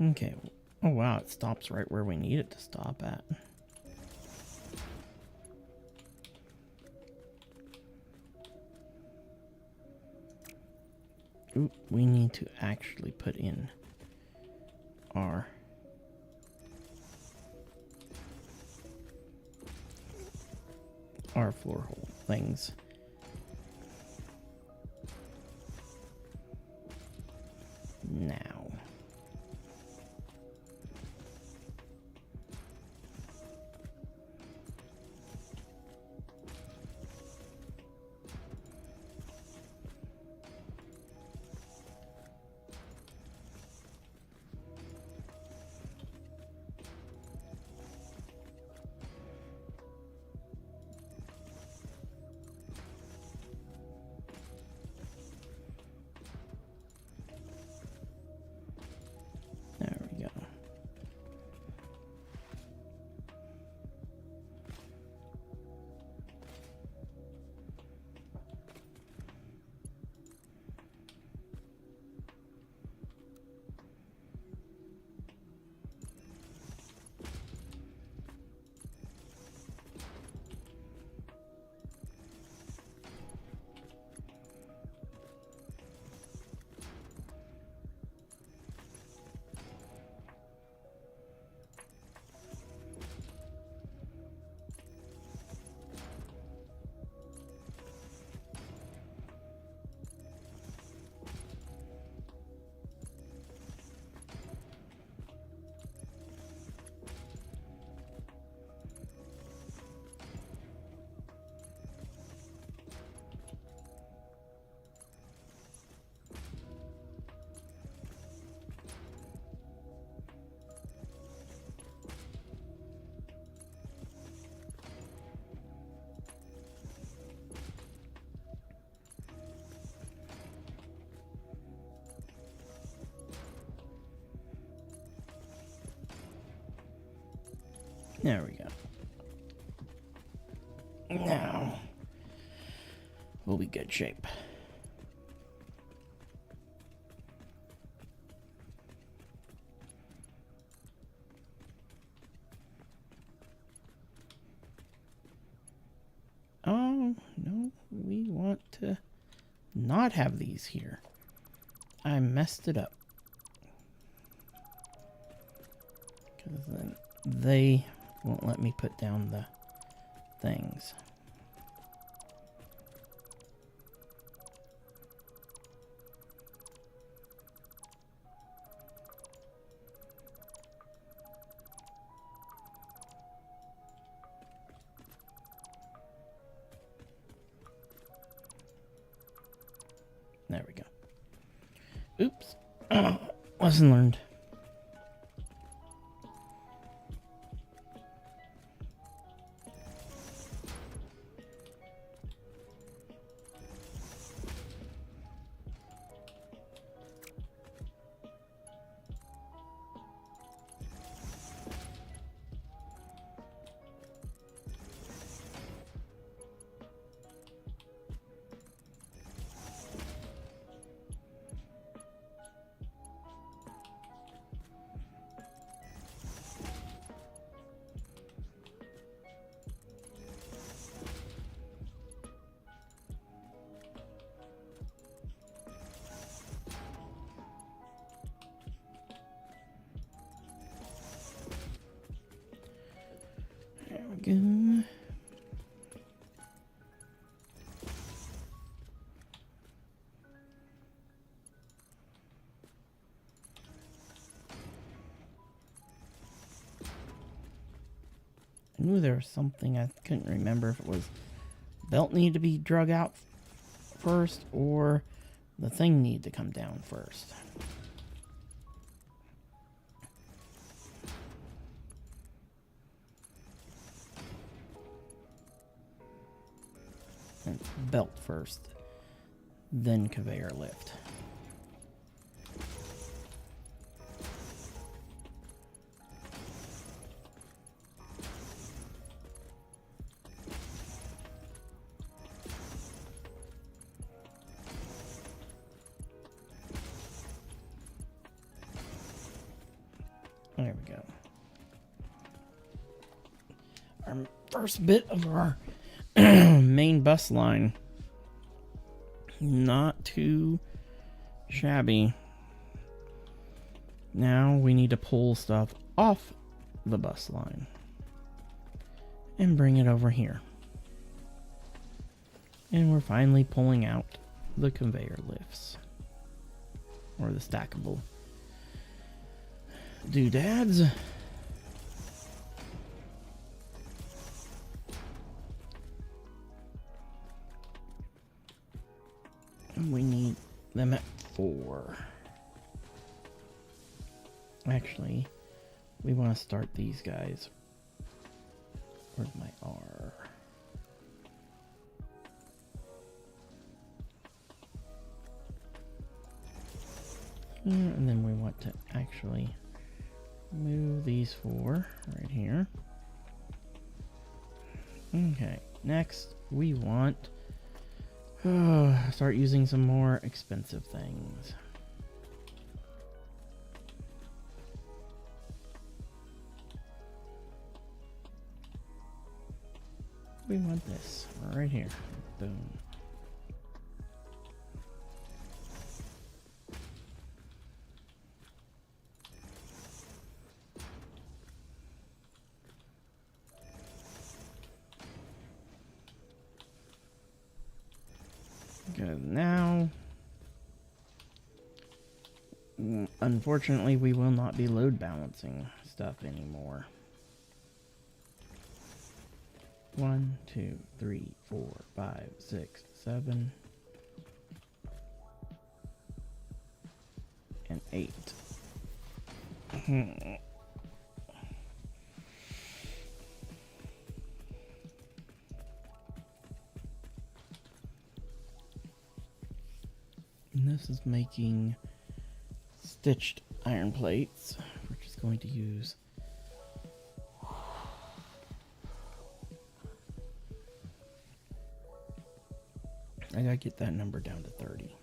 Okay. Oh wow, it stops right where we need it to stop at. Ooh, we need to actually put in our floor hole things. Now. There we go. Now we'll be good shape. Oh, no, we want to not have these here. I messed it up. Because then they won't let me put down the things. There we go. Oops. Lesson learned. There we go. I knew there was something, I couldn't remember if it was belt needed to be drug out first or the thing needed to come down first. And belt first, then conveyor lift. There we go. Our first bit of our main bus line. Not too shabby. Now we need to pull stuff off the bus line and bring it over here. And we're finally pulling out the conveyor lifts, or the stackable doodads. And we need them at 4. Actually, we want to start these guys. Where's my R? And then we want to actually move these 4 right here. Okay, next we want start using some more expensive things. We want this right here. Boom. Good. Now, unfortunately, we will not be load balancing stuff anymore. 1, 2, 3, 4, 5, 6, 7, and 8. And this is making stitched iron plates. We're just going to use I gotta get that number down to 30.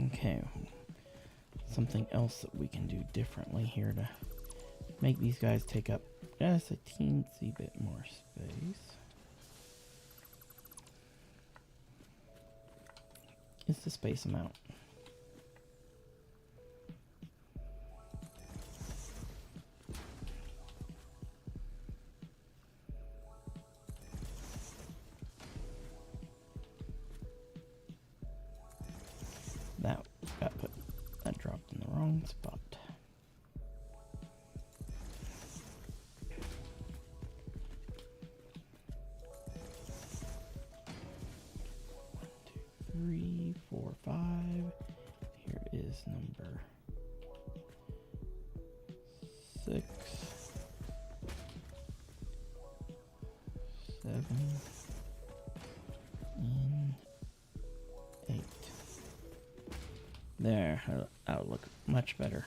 Okay. Something else that we can do differently here to make these guys take up just a teensy bit more space is to space them out. That dropped in the wrong spot. Three, four, 5. Here is number 6, 7, and 8. There, that'll look much better.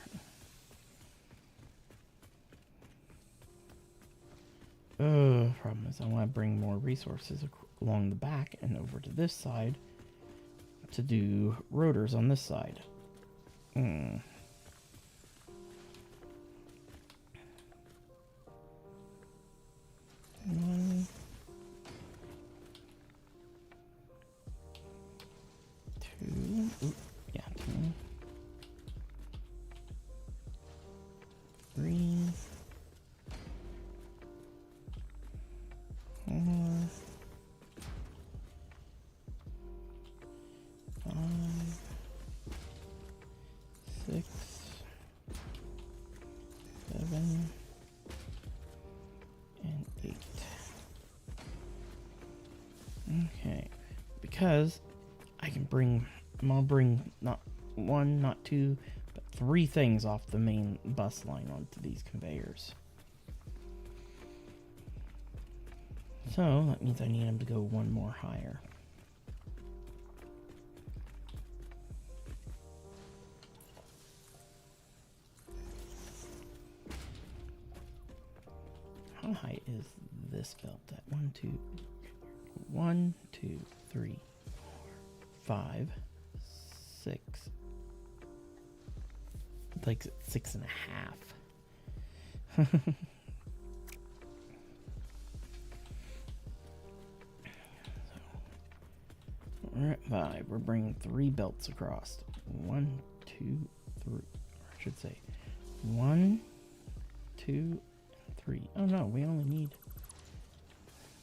Problem is I want to bring more resources along the back and over to this side to do rotors on this side. 1, 2, yeah, 2, 3, 4, 5, 6, 7, and 8. Okay, because I'm gonna bring not 1, not 2, but 3 things off the main bus line onto these conveyors. So that means I need them to go 1 more higher. How high is this belt at? 1, 2, 3, 4, 5, 6. It's like 6.5. We're at 5. We're bringing 3 belts across. 1, 2, 3. Or I should say 1, 2, 3. Oh no, we only need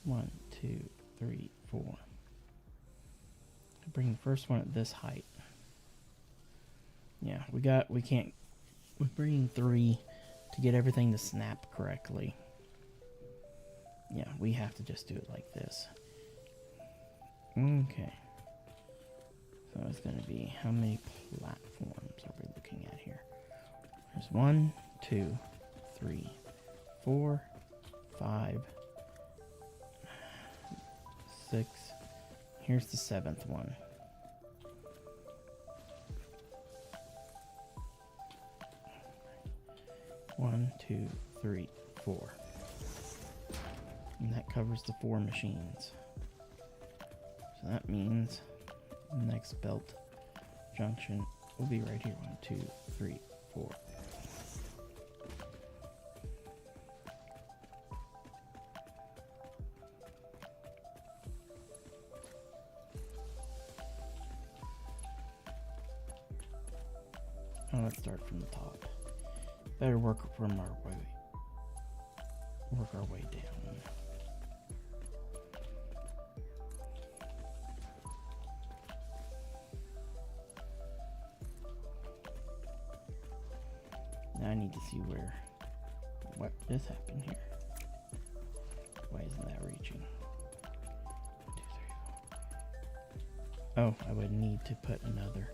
1, 2, 3, 4. Bring the first one at this height. Yeah, we're bringing 3 to get everything to snap correctly. Yeah, we have to just do it like this. Okay. So it's going to be, how many platforms are we looking at here? There's 1, 2, 3, 4, 5, 6. Here's the 7th one. One, 2, 3, 4. And that covers the 4 machines. So that means the next belt junction will be right here. 1, 2, 3, 4. Oh, let's start from the top. Better work our way down. Now I need to see what just happened here. Why isn't that reaching? 1, 2, 3, 4. Oh, I would need to put another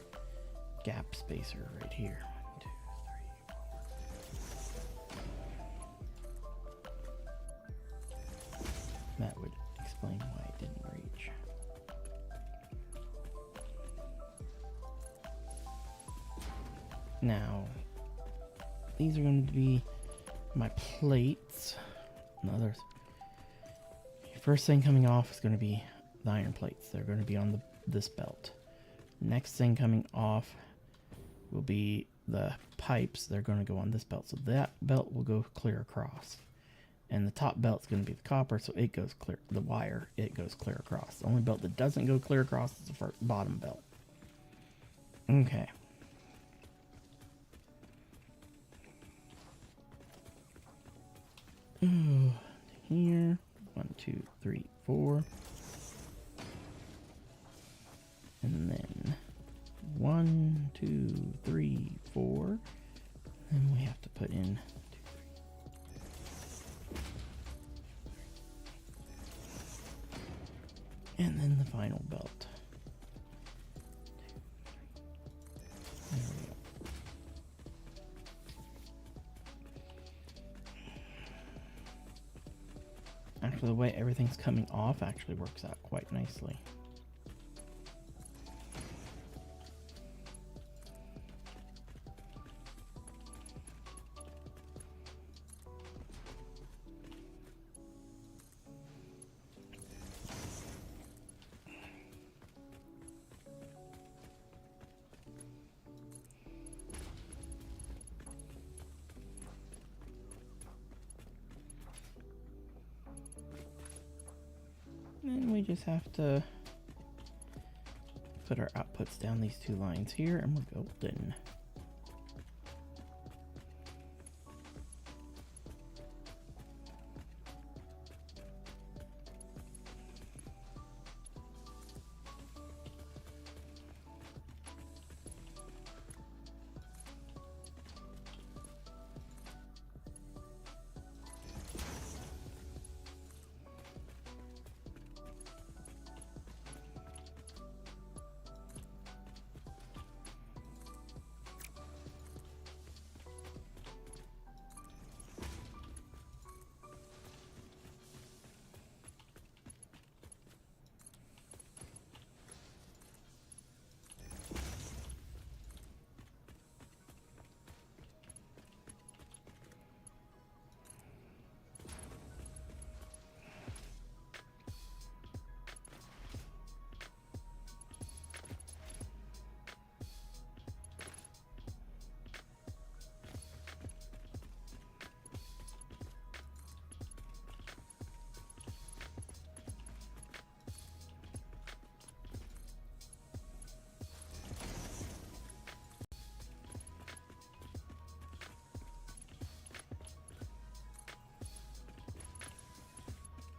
gap spacer right here. 1, 2, 3, 4. That would explain why it didn't reach. Now, these are going to be my plates. Another first thing coming off is going to be the iron plates. They're going to be on this belt. Next thing coming off will be the pipes. They're going to go on this belt. So that belt will go clear across. And the top belt's going to be the copper, so it goes clear. The wire, it goes clear across. The only belt that doesn't go clear across is the bottom belt. Okay. Here. 1, 2, 3, 4. And then 1, 2, 3, 4. Then we have to put in 2, 3. And then the final belt. There we go. Actually, the way everything's coming off actually works out quite nicely. And we just have to put our outputs down these 2 lines here, and we're golden.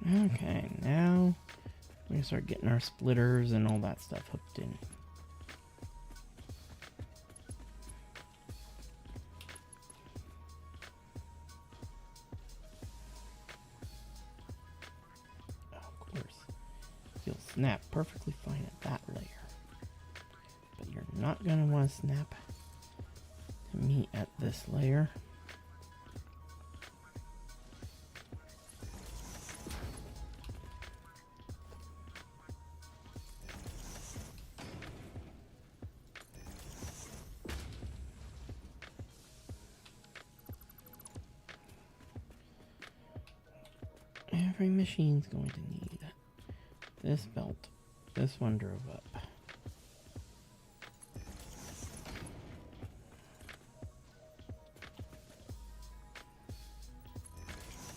Okay, now we're going to start getting our splitters and all that stuff hooked in. Oh, of course, you'll snap perfectly fine at that layer. But you're not going to want to snap to me at this layer. Every machine's going to need this belt. This one drove up.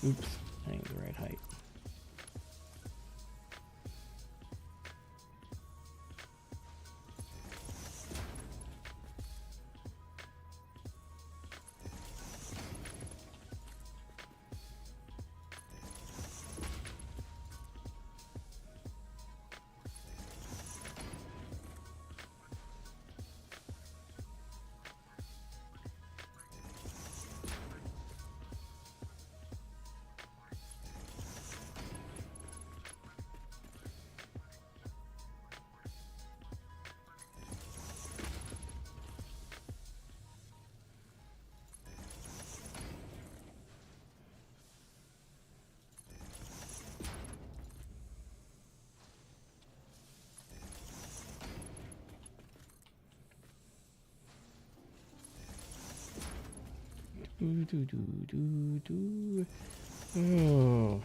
Oops, I ain't the right height. Oh.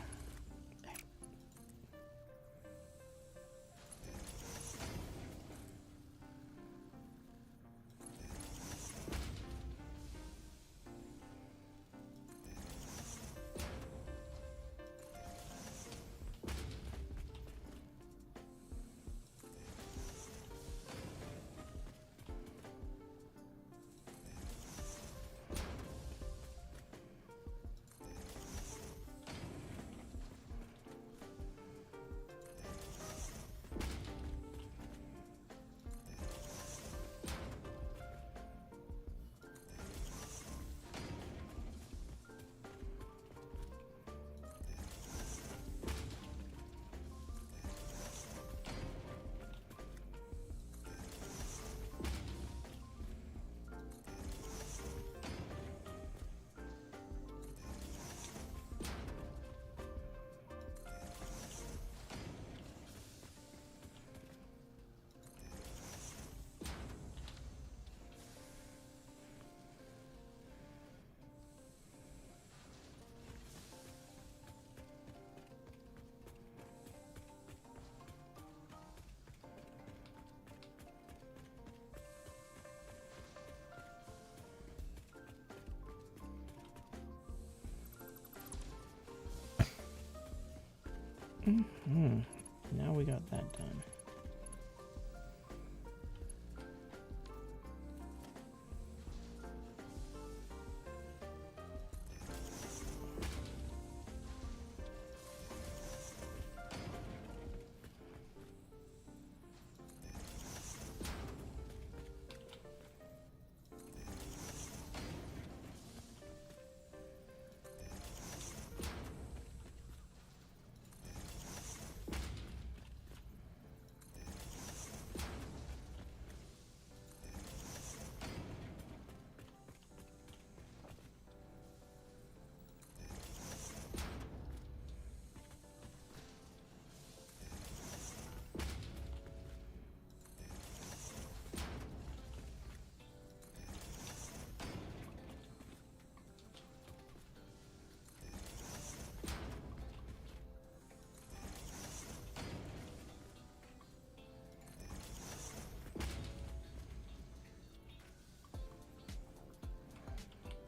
Now we got that done.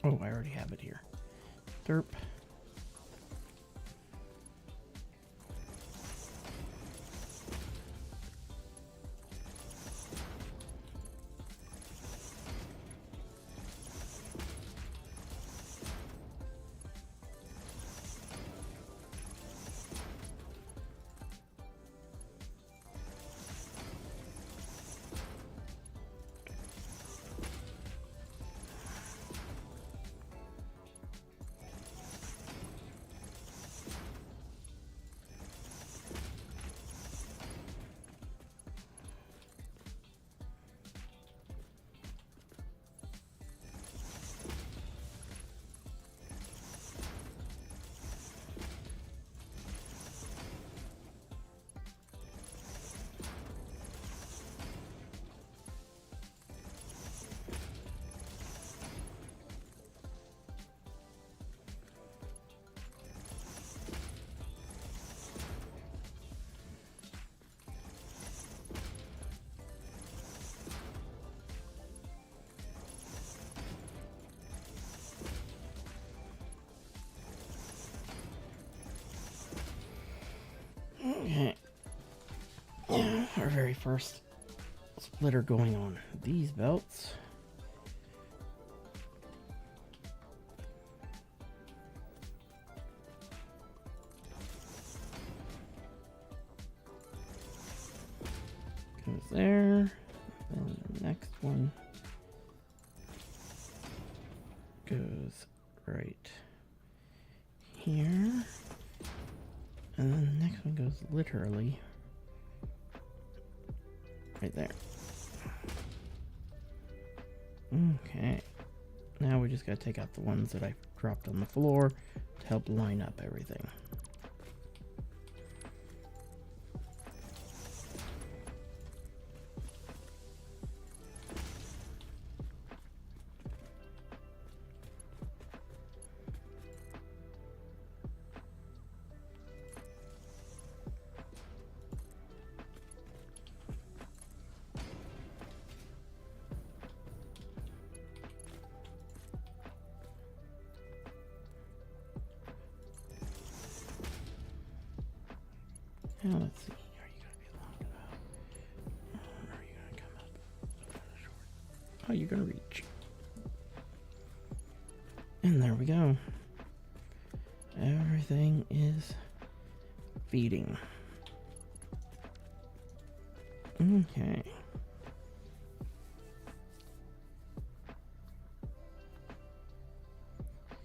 Oh, I already have it here. Derp. Okay. Our very first splitter going on these belts. Goes there. Then the next one goes right here. And then the next one goes literally right there. Okay. Now we just gotta take out the ones that I dropped on the floor to help line up everything. Now let's see. Are you gonna be long enough? Or are you gonna come up short? Oh, you're gonna reach. And there we go. Everything is feeding. Okay.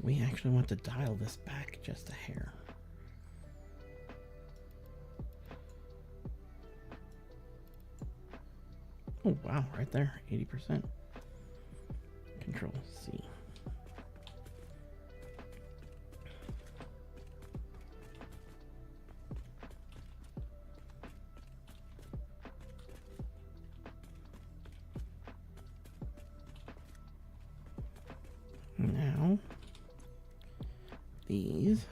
We actually want to dial this back just a hair. Oh, wow, right there, 80%. Control C. Now, these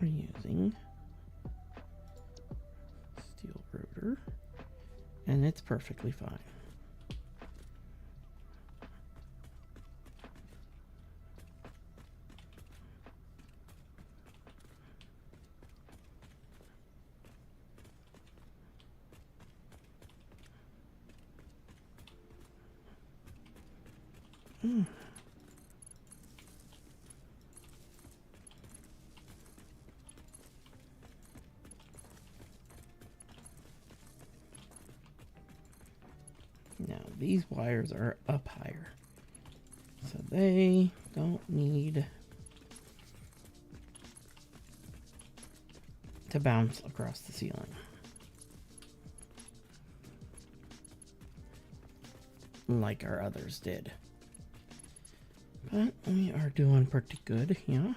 are using steel rotor, and it's perfectly fine. Hmm. Now, these wires are up higher, so they don't need to bounce across the ceiling. Like our others did. But we are doing pretty good, yeah.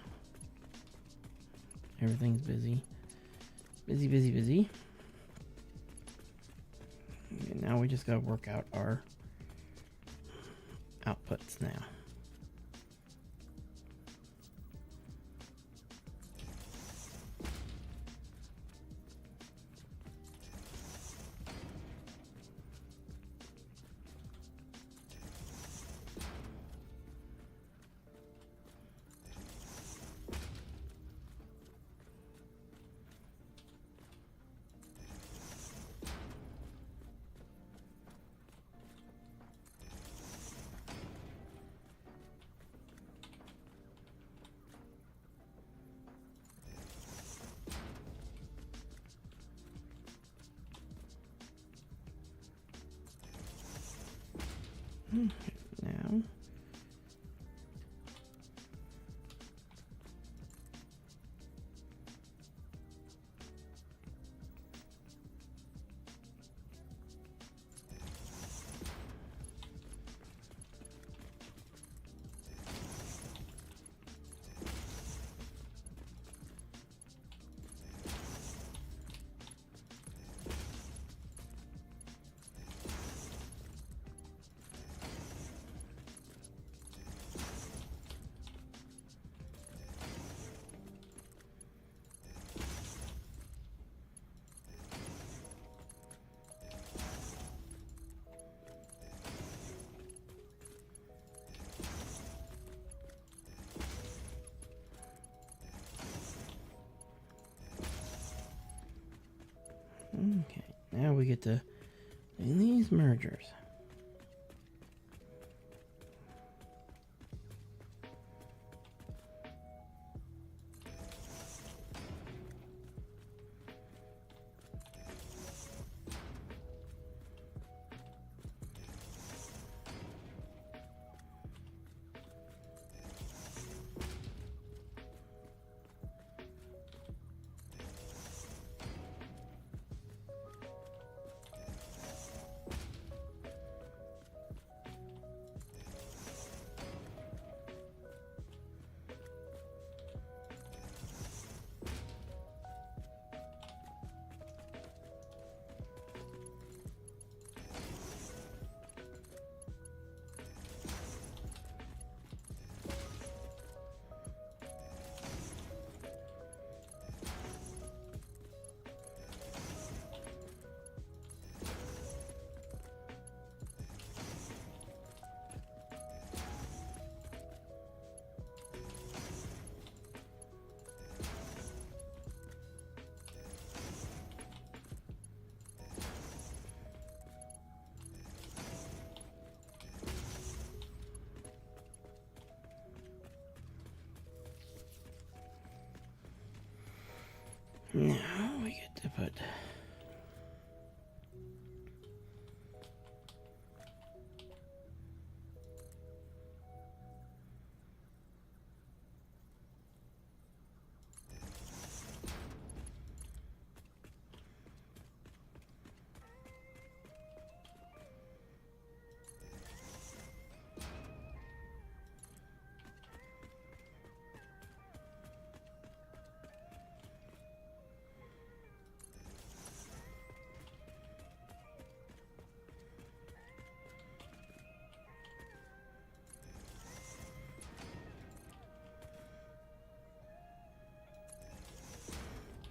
Everything's busy. Busy, busy, busy. And now we just gotta work out our outputs now. Now, okay, now we get to do these mergers. Now we get to put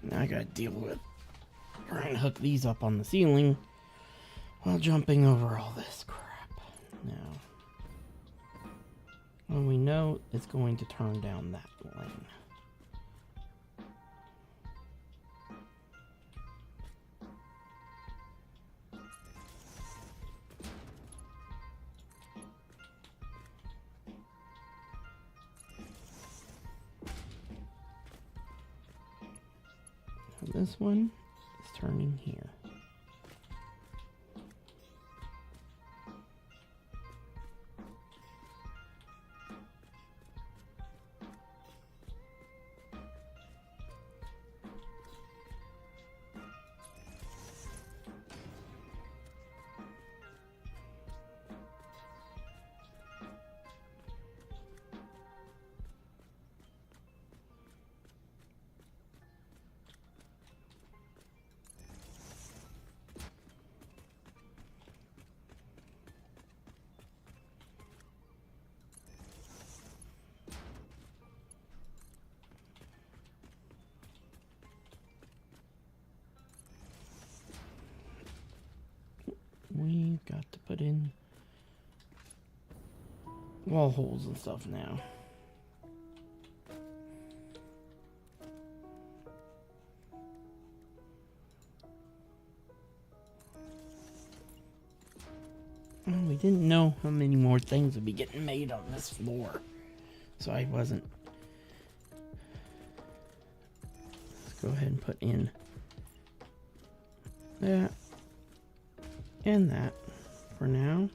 now I gotta deal with trying to hook these up on the ceiling while jumping over all this crap. Now, when we know it's going to turn down that lane. this one is turning here. We've got to put in wall holes and stuff now. Oh, we didn't know how many more things would be getting made on this floor, so I wasn't. Let's go ahead and put in that and that for now.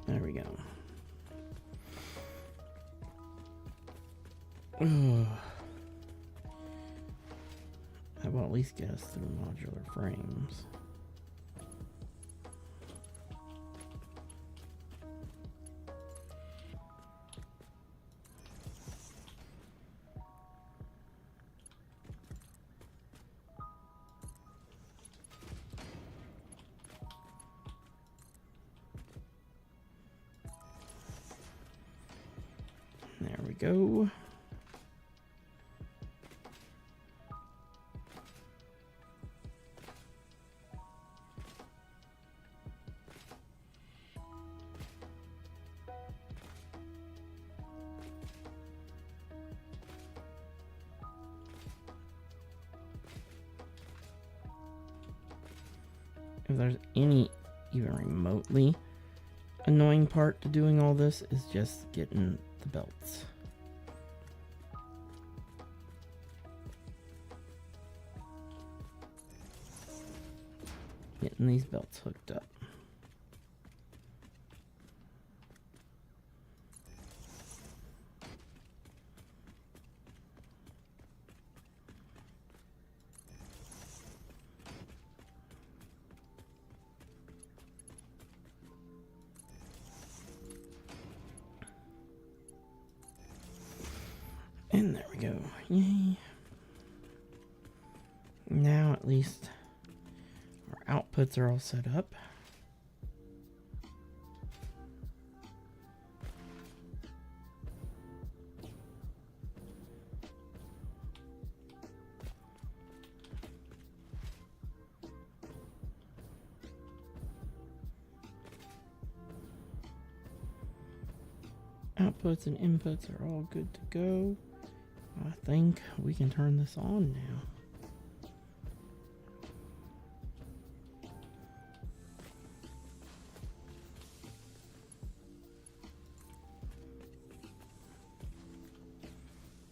There we go. That will at least get us through modular frames. There we go. If there's any even remotely annoying part to doing all this, is just getting the belts. Getting these belts hooked up. And there we go. Yay. Now at least our outputs are all set up. Outputs and inputs are all good to go. I think we can turn this on now.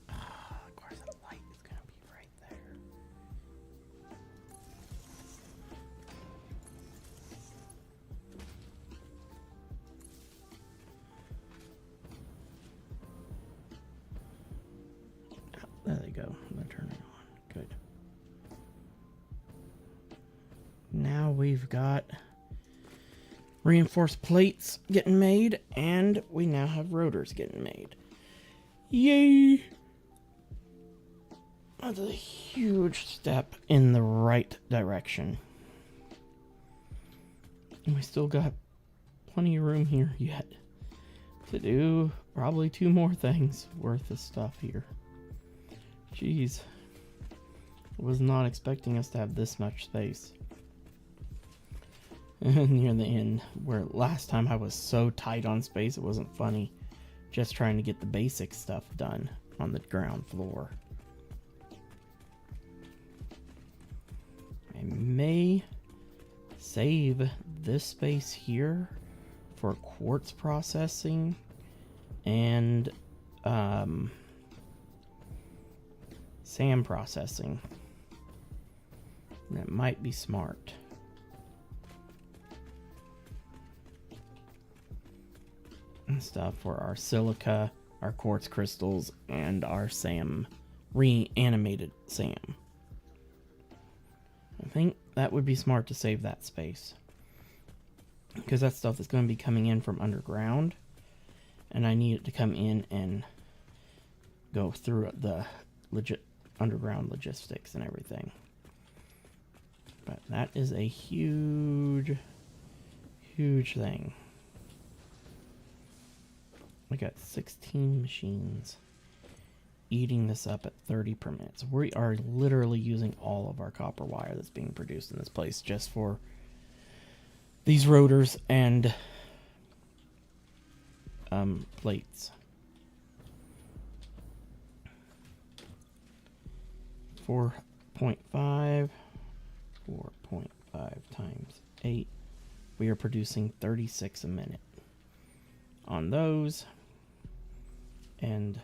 Of course, that light is going to be right there. There they go. I'm going to turn it on. Good. Now we've got reinforced plates getting made, and we now have rotors getting made. Yay! That's a huge step in the right direction. And we still got plenty of room here yet to do probably 2 more things worth of stuff here. Jeez. I was not expecting us to have this much space. near the end, where last time I was so tight on space it wasn't funny, just trying to get the basic stuff done on the ground floor. I may save this space here for quartz processing and sand processing. That might be smart. And stuff for our silica, our quartz crystals, and our SAM, reanimated SAM. I think that would be smart to save that space, because that's stuff that's going to be coming in from underground, and I need it to come in and go through the underground logistics and everything. But that is a huge thing. We got 16 machines eating this up at 30 per minute. So we are literally using all of our copper wire that's being produced in this place just for these rotors and plates. 4.5 times 8. We are producing 36 a minute on those, and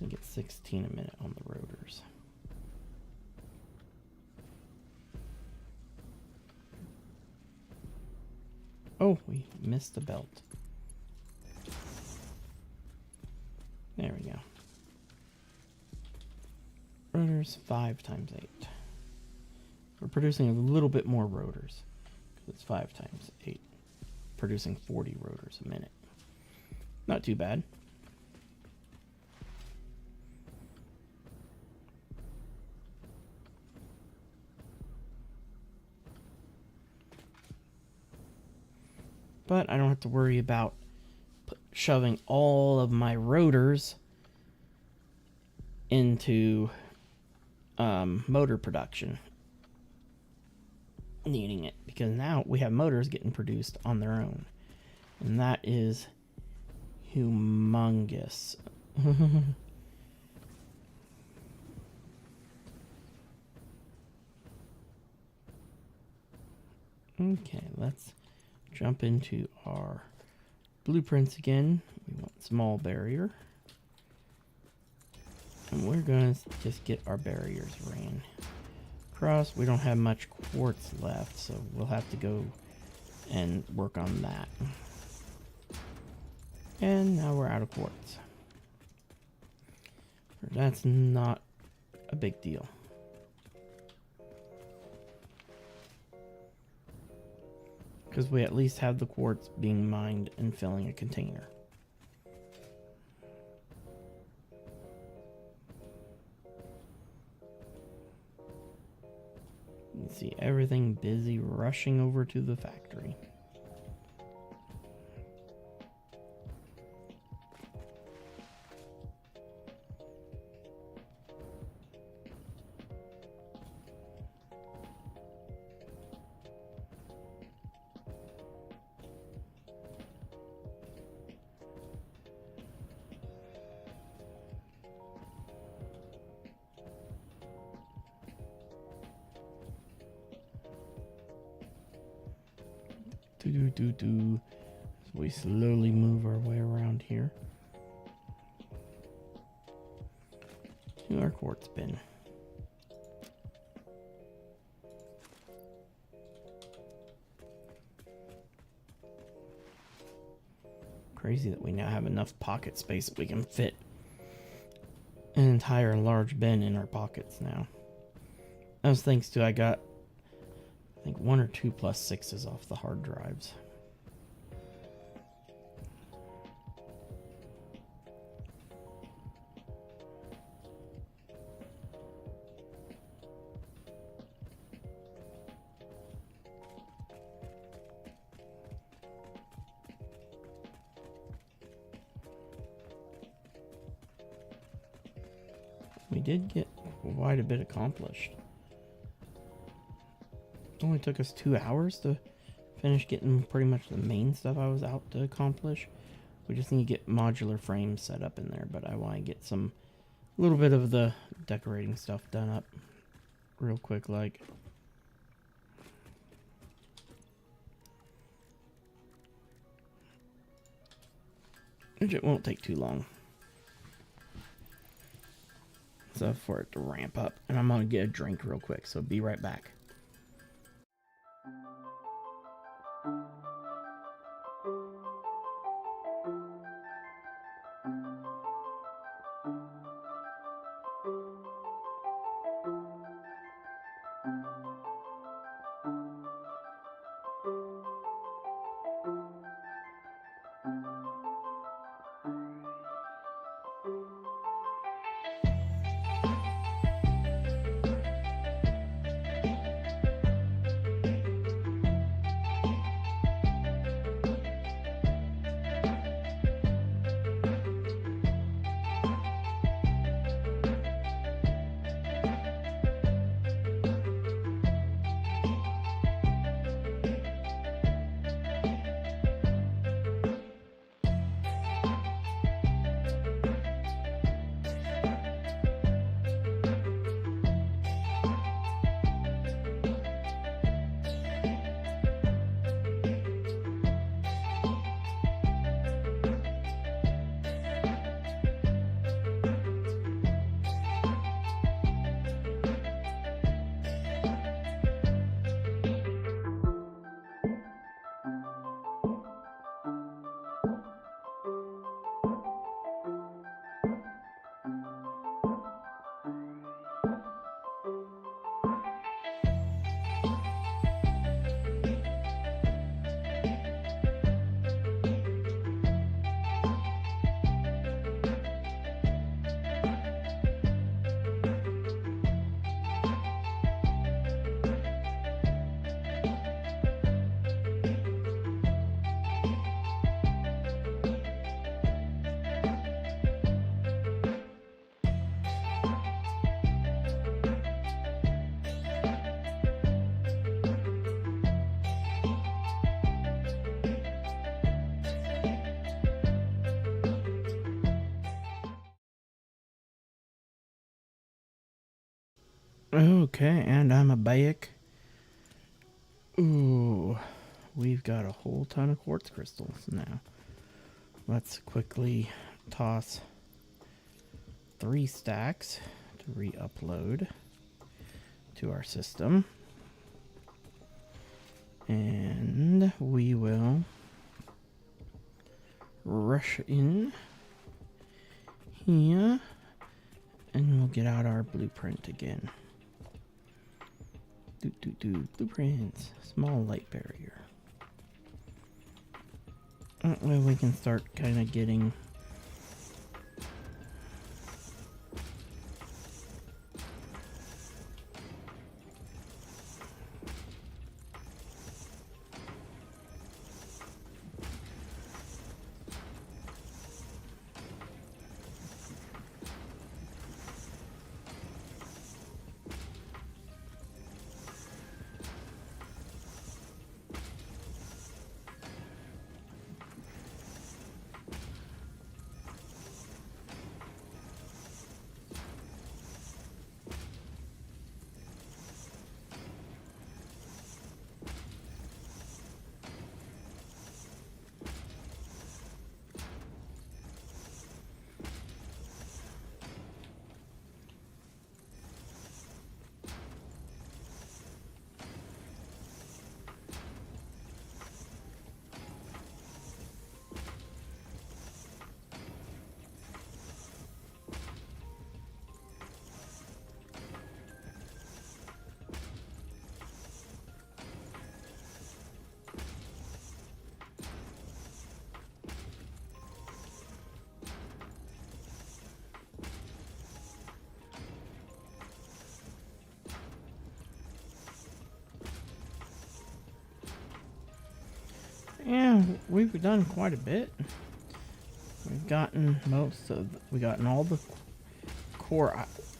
we get 16 a minute on the rotors. Oh, we missed the belt. There we go. Rotors 5 times 8. We're producing a little bit more rotors, because it's 5 times 8. Producing 40 rotors a minute. Not too bad. But I don't have to worry about shoving all of my rotors into motor production. Needing it, because now we have motors getting produced on their own, and that is humongous. Okay, let's jump into our blueprints again. We want small barrier, and we're gonna just get our barriers ran across. We don't have much quartz left, so we'll have to go and work on that. And now we're out of quartz. That's not a big deal, because we at least have the quartz being mined and filling a container. You see everything busy rushing over to the factory. As we slowly move our way around here to our quartz bin. Crazy that we now have enough pocket space that we can fit an entire large bin in our pockets now. That was thanks to I got, I think, 1 or 2 +6s off the hard drives. We did get quite a bit accomplished. only took us 2 hours to finish getting pretty much the main stuff I was out to accomplish. We just need to get modular frames set up in there, but I want to get a little bit of the decorating stuff done up real quick, like. Which it won't take too long. So for it to ramp up. And I'm gonna get a drink real quick, so be right back. Okay, and I'm a back. Ooh, we've got a whole ton of quartz crystals now. Let's quickly toss 3 stacks to re-upload to our system. And we will rush in here and we'll get out our blueprint again. Blueprints. Small light barrier. That way we can start kind of getting yeah, we've done quite a bit. We've gotten all the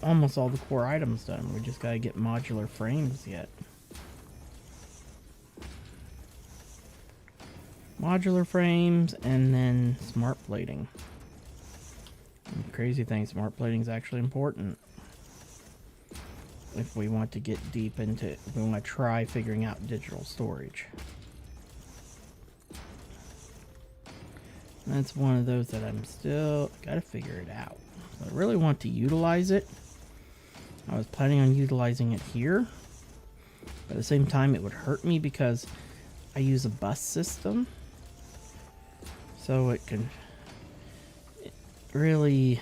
almost all the core items done. We just gotta get modular frames yet. modular frames, and then smart plating. And the crazy thing, smart plating is actually important if we want to get deep into it. If we want to try figuring out digital storage. That's one of those that I'm still gotta figure it out. So I really want to utilize it. I was planning on utilizing it here. But at the same time, it would hurt me because I use a bus system. So it really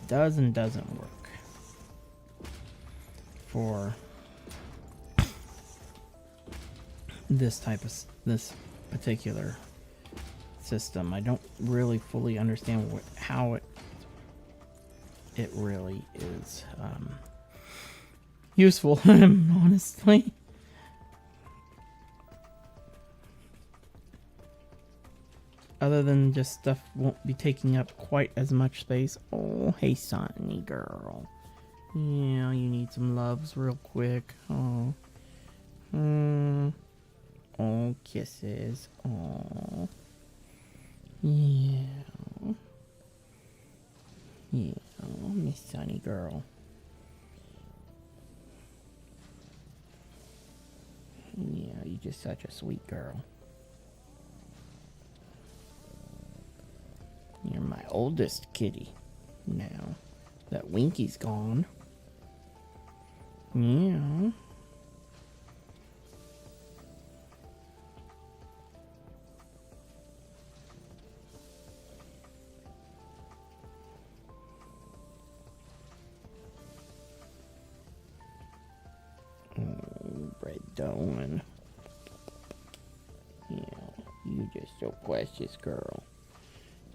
does and doesn't work for this particular system. I don't really fully understand how it really is useful, honestly. Other than just stuff won't be taking up quite as much space. Oh, hey, Sunny girl. Yeah, you need some loves real quick. Oh. Oh, kisses. Oh. Yeah. Yeah, Miss Sunny girl. Yeah, you're just such a sweet girl. You're my oldest kitty now that Winky's gone. Yeah. Oh, Red Dawn. Yeah, you just so precious, girl.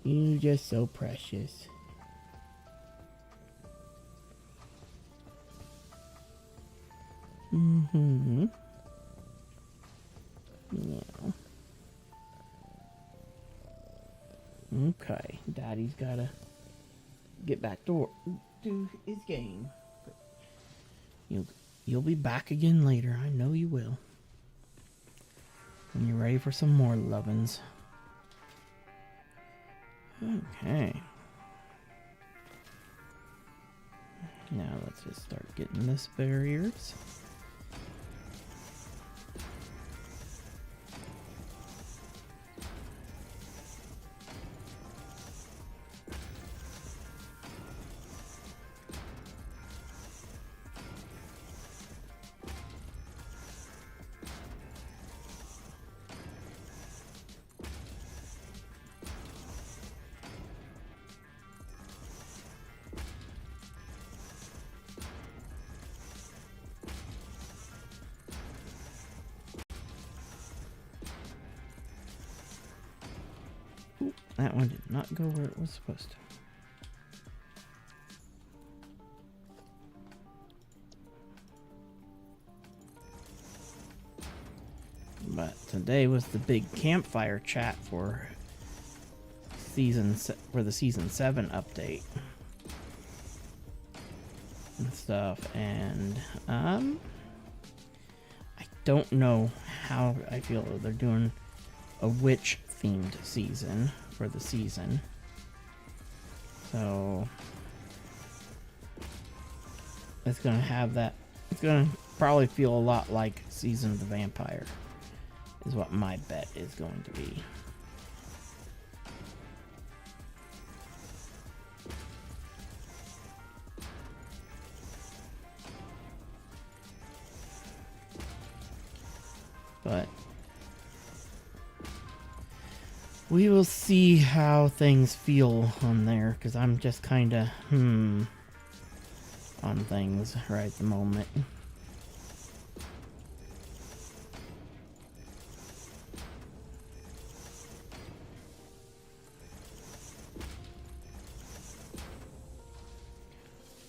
You just so precious. Mm-hmm. Yeah. Okay, Daddy's gotta get back to work, do his game. You'll be back again later. I know you will. When you're ready for some more lovin's. Okay. Now let's just start getting this barriers. That one did not go where it was supposed to. But today was the big campfire chat for the season 7 update and stuff, and I don't know how I feel they're doing a witch themed season for the season. So it's gonna have that. It's gonna probably feel a lot like Season of the Vampire, is what my bet is going to be. But we will see how things feel on there, because I'm just kind of on things right at the moment.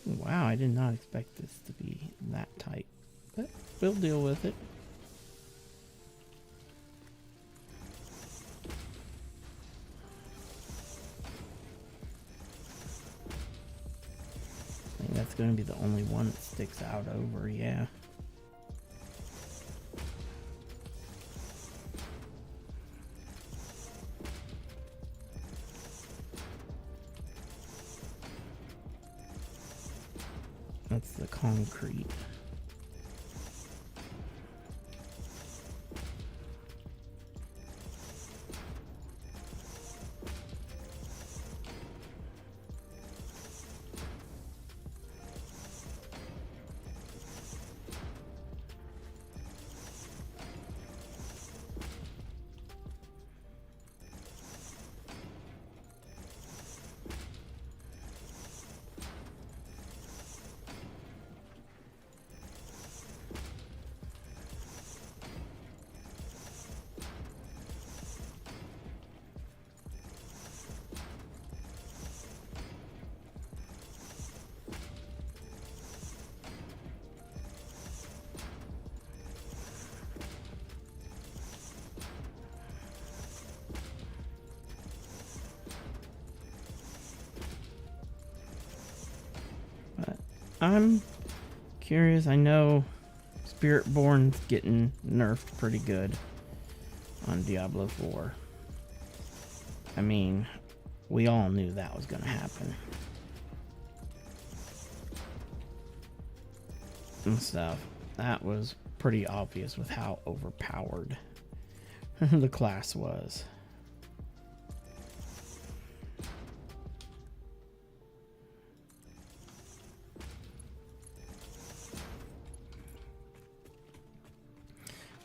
Wow, I did not expect this to be that tight, but we'll deal with it. I think that's going to be the only one that sticks out over, yeah. That's the concrete. But I'm curious. I know Spiritborn's getting nerfed pretty good on Diablo 4. I mean, we all knew that was going to happen. And stuff. That was pretty obvious with how overpowered the class was.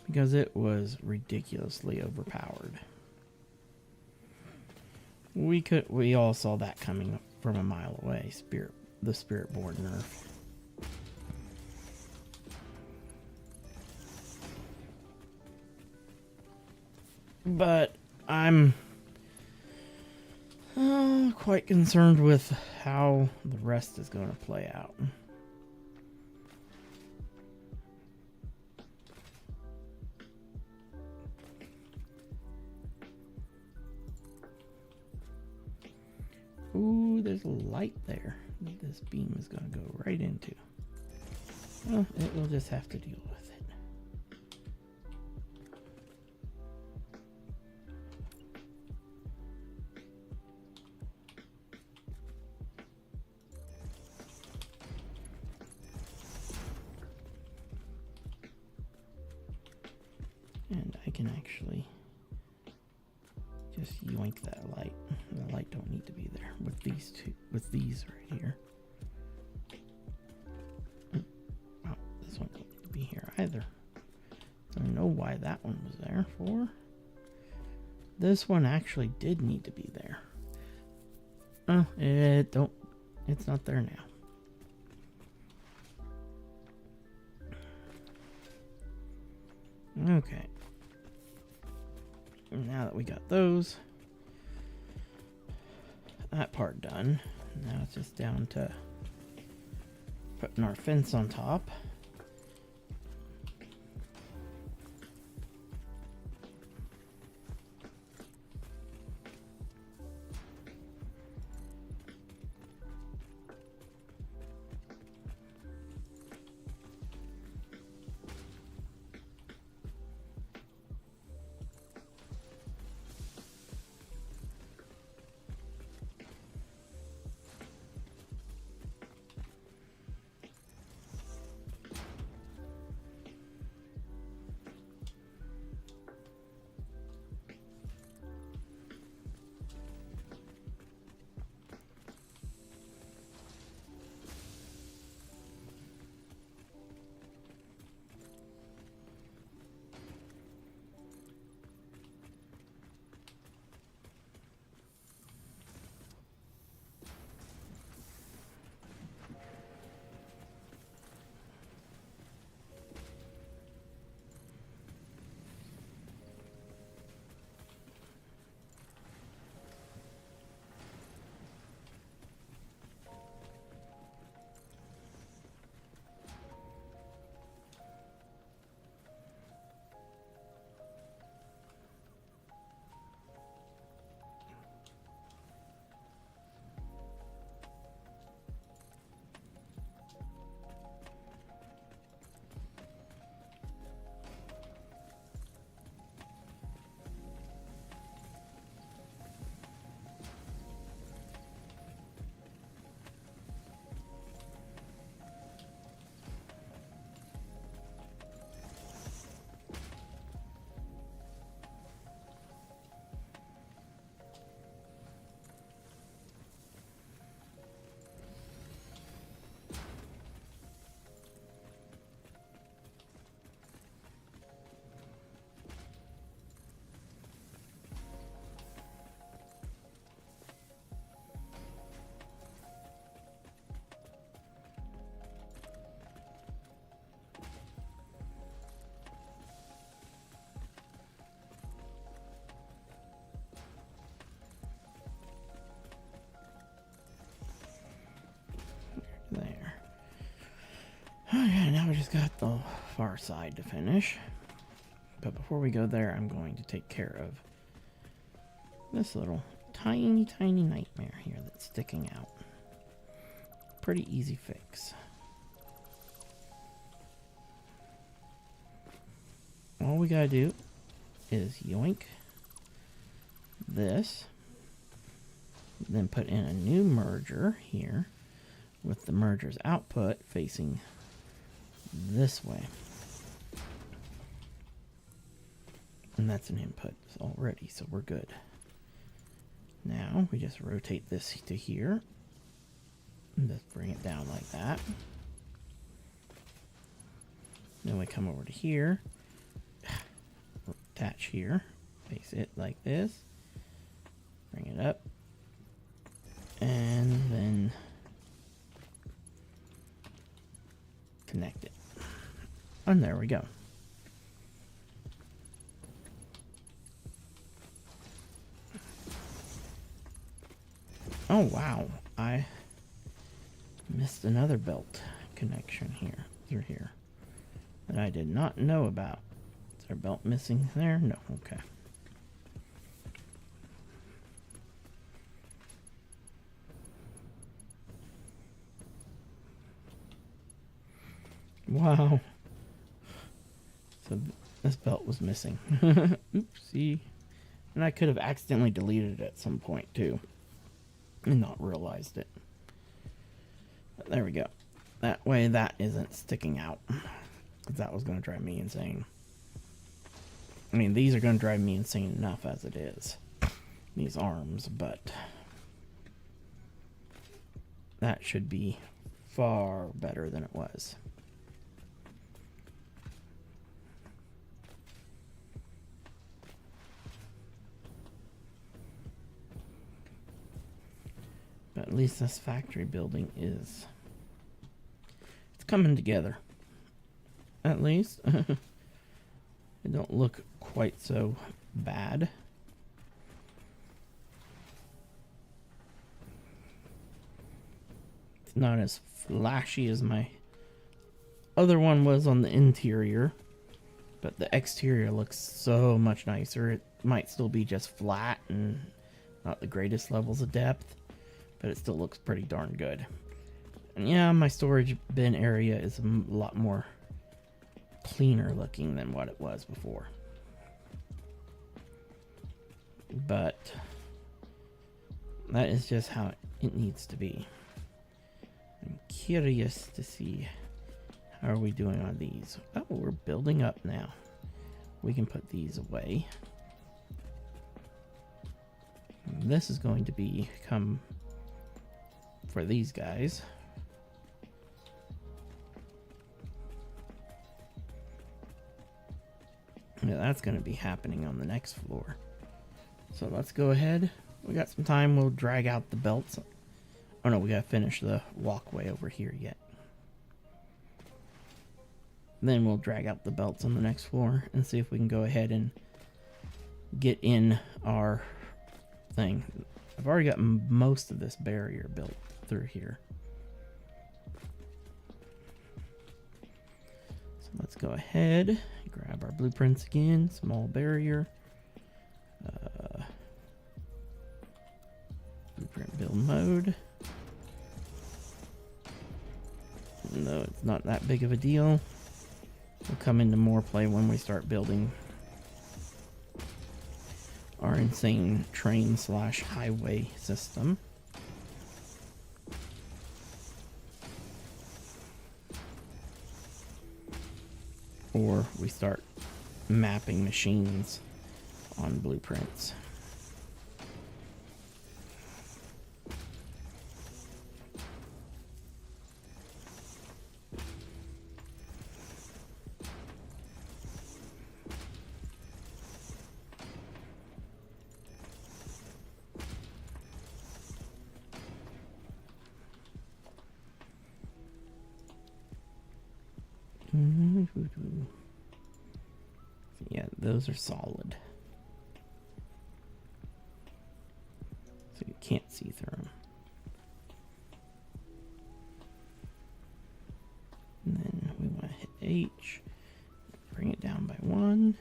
Because it was ridiculously overpowered. We all saw that coming from a mile away. The Spiritborn nerf. But I'm quite concerned with how the rest is going to play out. Ooh, there's a light there that this beam is going to go right into. Well, it will just have to deal with it. And I can actually just yoink that light. The light don't need to be there with these right here. Wow, this one don't need to be here either. I don't know why that one was there for. This one actually did need to be there. Oh, it's not there now. Okay. Now that we got that part done, now it's just down to putting our fence on top. Oh yeah, now we just got the far side to finish. But before we go there, I'm going to take care of this little tiny, tiny nightmare here that's sticking out. Pretty easy fix. All we gotta do is yoink this, then put in a new merger here with the merger's output facing this way. And that's an input already, so we're good. Now we just rotate this to here and just bring it down like that. Then we come over to here, attach here, face it like this, bring it up, and then connect it. And there we go. Oh wow, I missed another belt connection here, through here, that I did not know about. Is there a belt missing there? No, okay. Wow. So this belt was missing. Oopsie. And I could have accidentally deleted it at some point too and not realized it. But there we go. That way that isn't sticking out, because that was going to drive me insane. I mean, these are going to drive me insane enough as it is, these arms, but that should be far better than it was. But at least this factory building is, it's coming together. At least. It don't look quite so bad. It's not as flashy as my other one was on the interior, but the exterior looks so much nicer. It might still be just flat and not the greatest levels of depth, but it still looks pretty darn good. And yeah, my storage bin area is a lot more cleaner looking than what it was before. But that is just how it needs to be. I'm curious to see how are we doing on these. Oh, we're building up now. We can put these away. This is going to become for these guys. Yeah, that's going to be happening on the next floor. So let's go ahead. We got some time. We'll drag out the belts. Oh no, we got to finish the walkway over here yet. Then we'll drag out the belts on the next floor and see if we can go ahead and get in our thing. I've already got most of this barrier built through here. So let's go ahead, grab our blueprints again, small barrier. Blueprint build mode. No, it's not that big of a deal. We'll come into more play when we start building our insane train / highway system. Or we start mapping machines on blueprints. Yeah, those are solid. So you can't see through them. And then H. Bring it down by 1.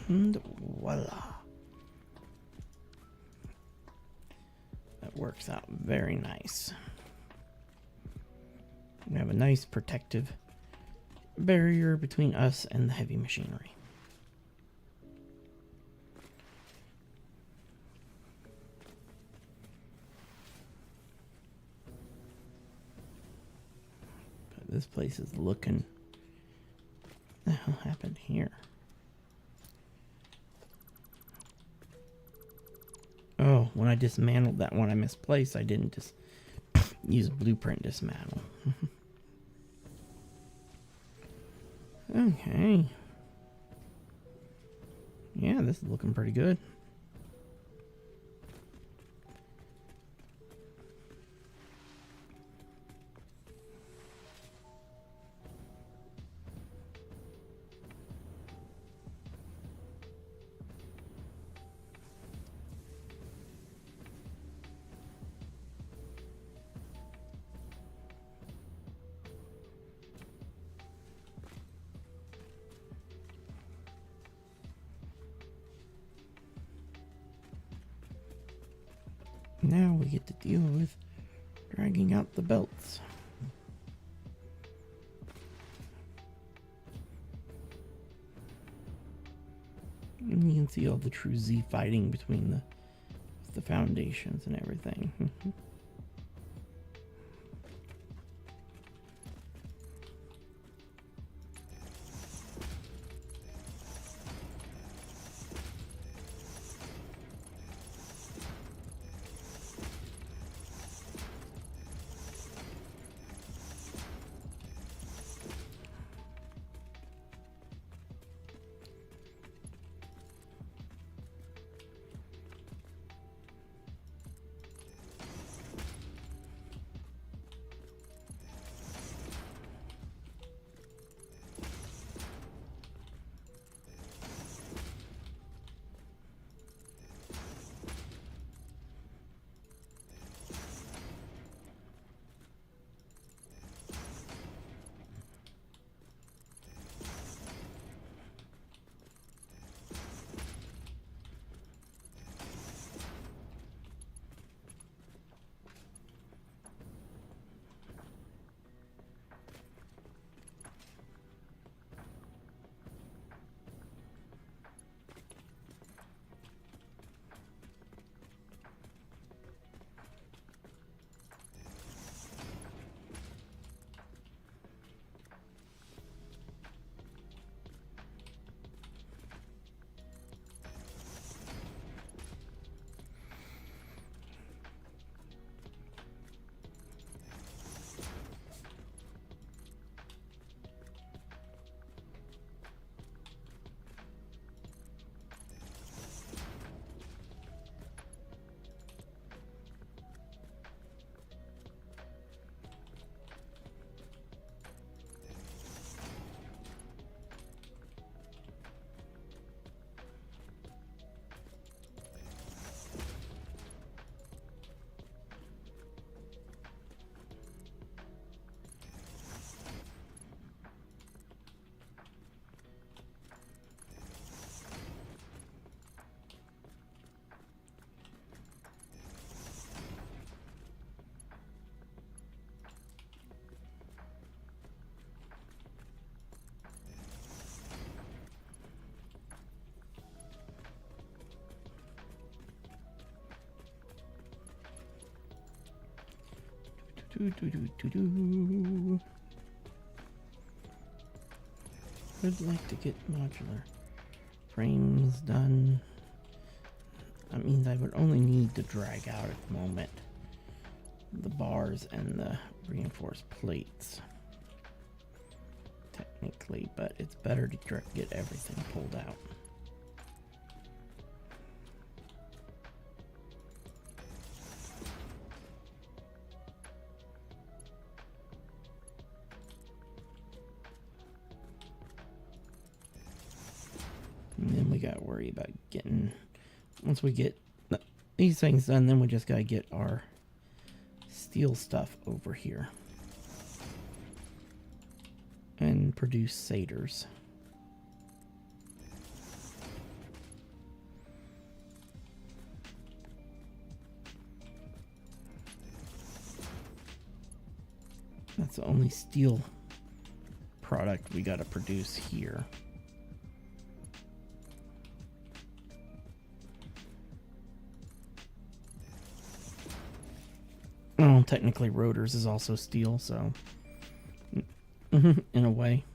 And voila. That works out very nice. We have a nice protective barrier between us and the heavy machinery. But this place is looking... What the hell happened here? Oh, when I dismantled that one I misplaced, I didn't just use a blueprint dismantle. Okay. Yeah, this is looking pretty good. Now we get to deal with dragging out the belts. And you can see all the true Z fighting between the foundations and everything. I'd like to get modular frames done. That means I would only need to drag out at the moment. the bars and the reinforced plates. Technically, but it's better to get everything pulled out. And then we gotta worry about getting, once we get these things done, then we just gotta get our steel stuff over here and produce satyrs. That's the only steel product we gotta produce here. Well, technically rotors is also steel, so in a way.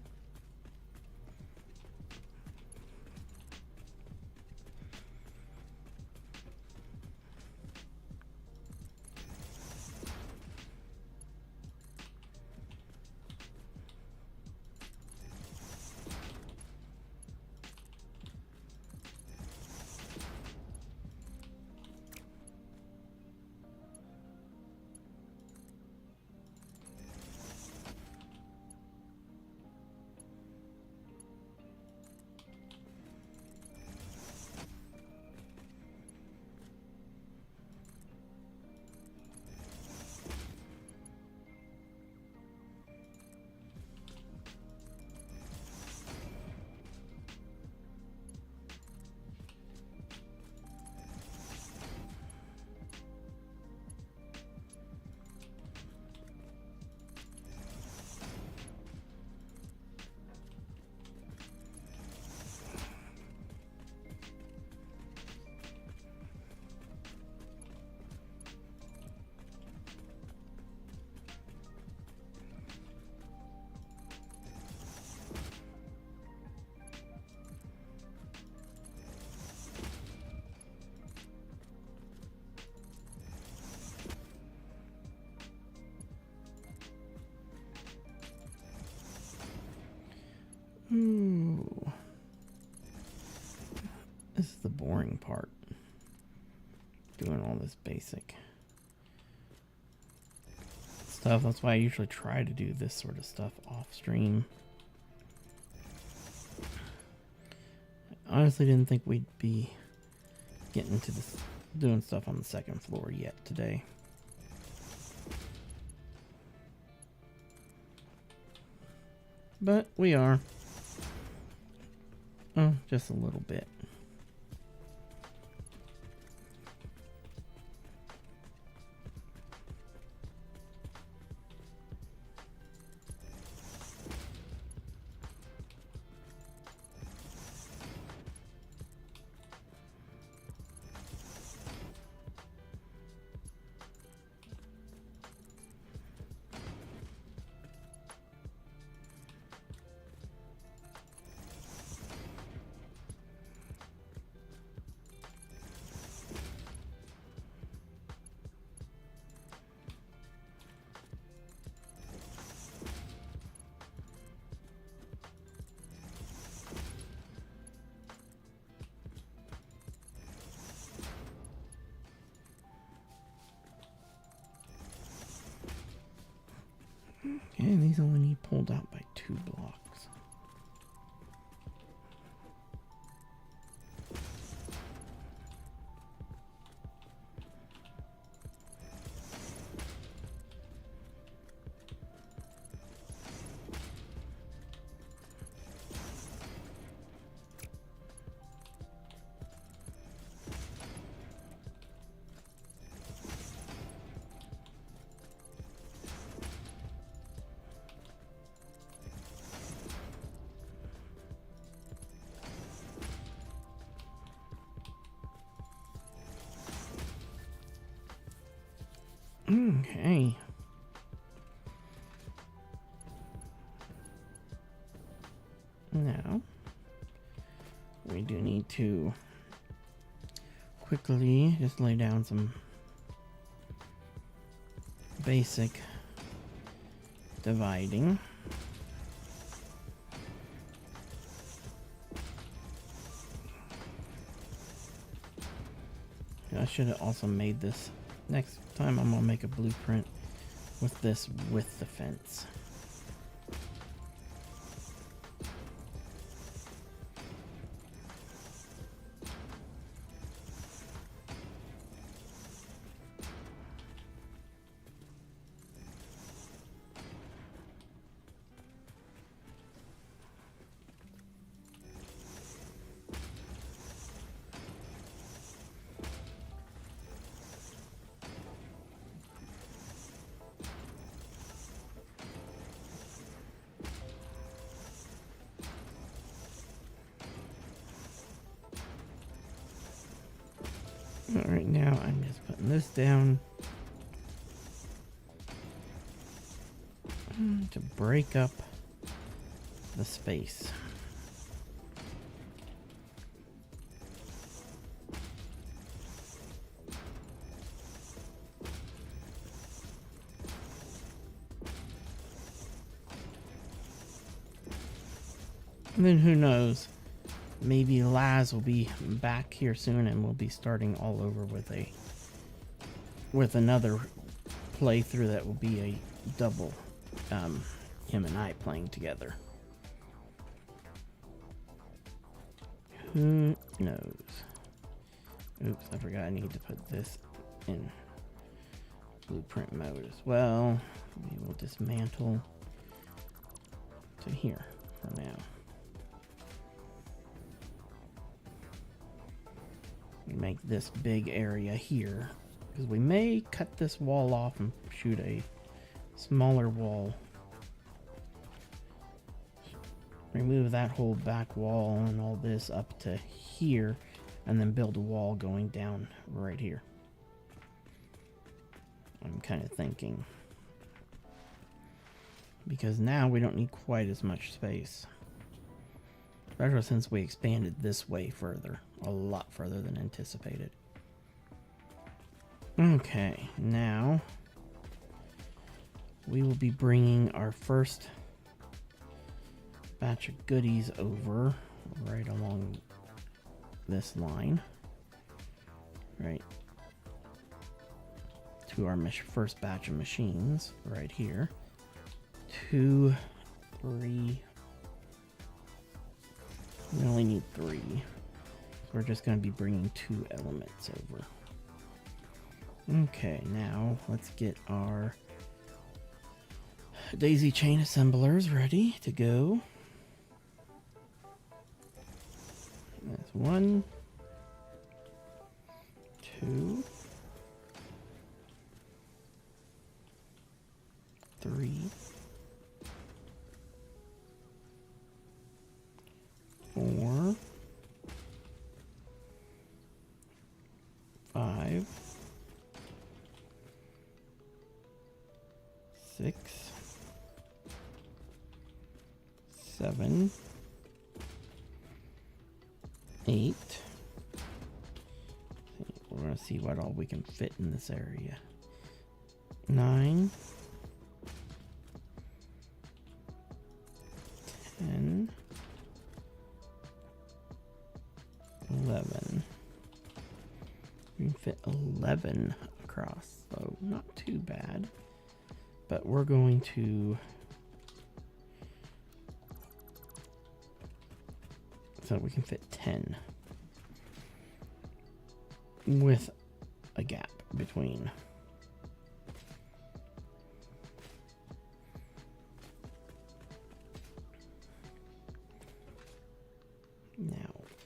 Ooh. This is the boring part. Doing all this basic stuff. That's why I usually try to do this sort of stuff off stream. I honestly didn't think we'd be getting to this, doing stuff on the second floor yet today. But we are. Oh, just a little bit. Okay, these only need pulled out by 2 blocks. Okay. Now, we do need to quickly just lay down some basic dividing. I should have also made this. Next time I'm gonna make a blueprint with this with the fence. Alright, now I'm just putting this down to break up the space. And then who knows? Maybe Laz will be back here soon and we'll be starting all over with another playthrough that will be a double him and I playing together. Who knows? Oops, I forgot I need to put this in blueprint mode as well. We will dismantle to here for now. We make this big area here because we may cut this wall off and shoot a smaller wall. Remove that whole back wall and all this up to here and then build a wall going down right here. I'm kind of thinking because now we don't need quite as much space. Especially since we expanded this way further. A lot further than anticipated. Okay, now we will be bringing our first batch of goodies over right along this line. Right to our first batch of machines right here. 2, 3. We only need 3. So we're just going to be bringing 2 elements over. Okay, now let's get our daisy chain assemblers ready to go. That's 1, 2, 3, 4, 5, 6, 7, 8. We're going to see what all we can fit in this area. 9, 10, 11. We can fit 11 across, so not too bad. But we're going to... So we can fit 10. With a gap between. Now,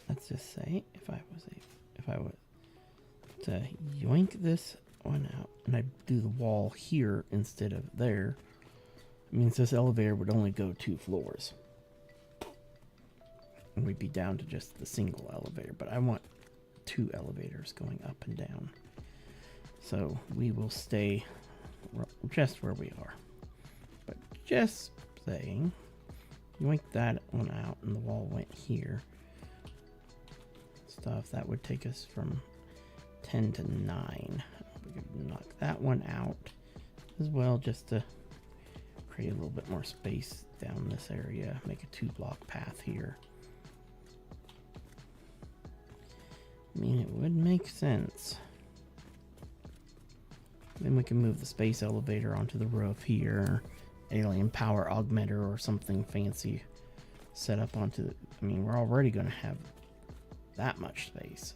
let's just say if I was to yoink this one out and I do the wall here instead of there, it means this elevator would only go 2 floors. And we'd be down to just the single elevator, but I want 2 elevators going up and down. So we will stay just where we are. But just saying, yoink that one out and the wall went here. Stuff that would take us from 10 to 9. We could knock that one out as well, just to create a little bit more space down this area. Make a 2-block path here. I mean, it would make sense. Then we can move the space elevator onto the roof here. Alien power augmenter or something fancy set up onto the... I mean, we're already going to have that much space.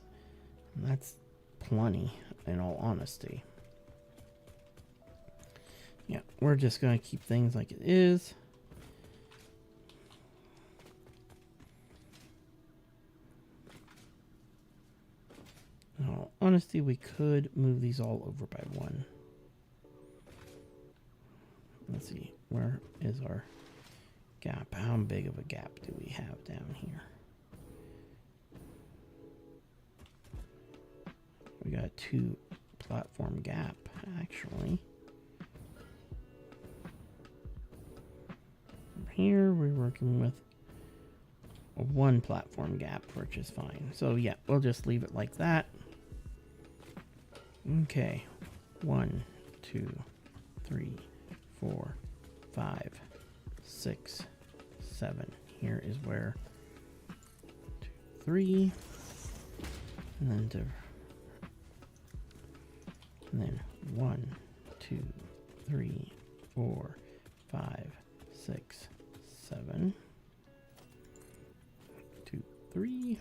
And that's plenty, in all honesty. Yeah, we're just going to keep things like it is. In all honesty, we could move these all over by 1. Let's see, where is our gap? How big of a gap do we have down here? We got a 2-platform gap, actually. Here we're working with a 1-platform gap, which is fine. So yeah, we'll just leave it like that. Okay, 1, 2, 3, 4, 5, 6, 7. Here is where 2, 3, and then 1, 2, 3, 4, 5, 6, 7. 2, 3,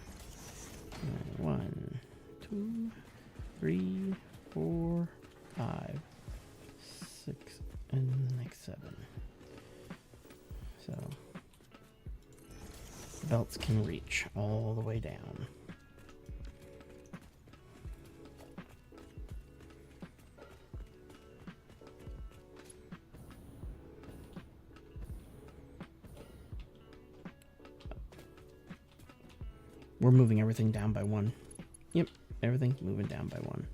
and 1, 2, 3, 4, 5, 6, and the next 7. So the belts can reach all the way down. We're moving everything down by 1. Yep, everything's moving down by 1.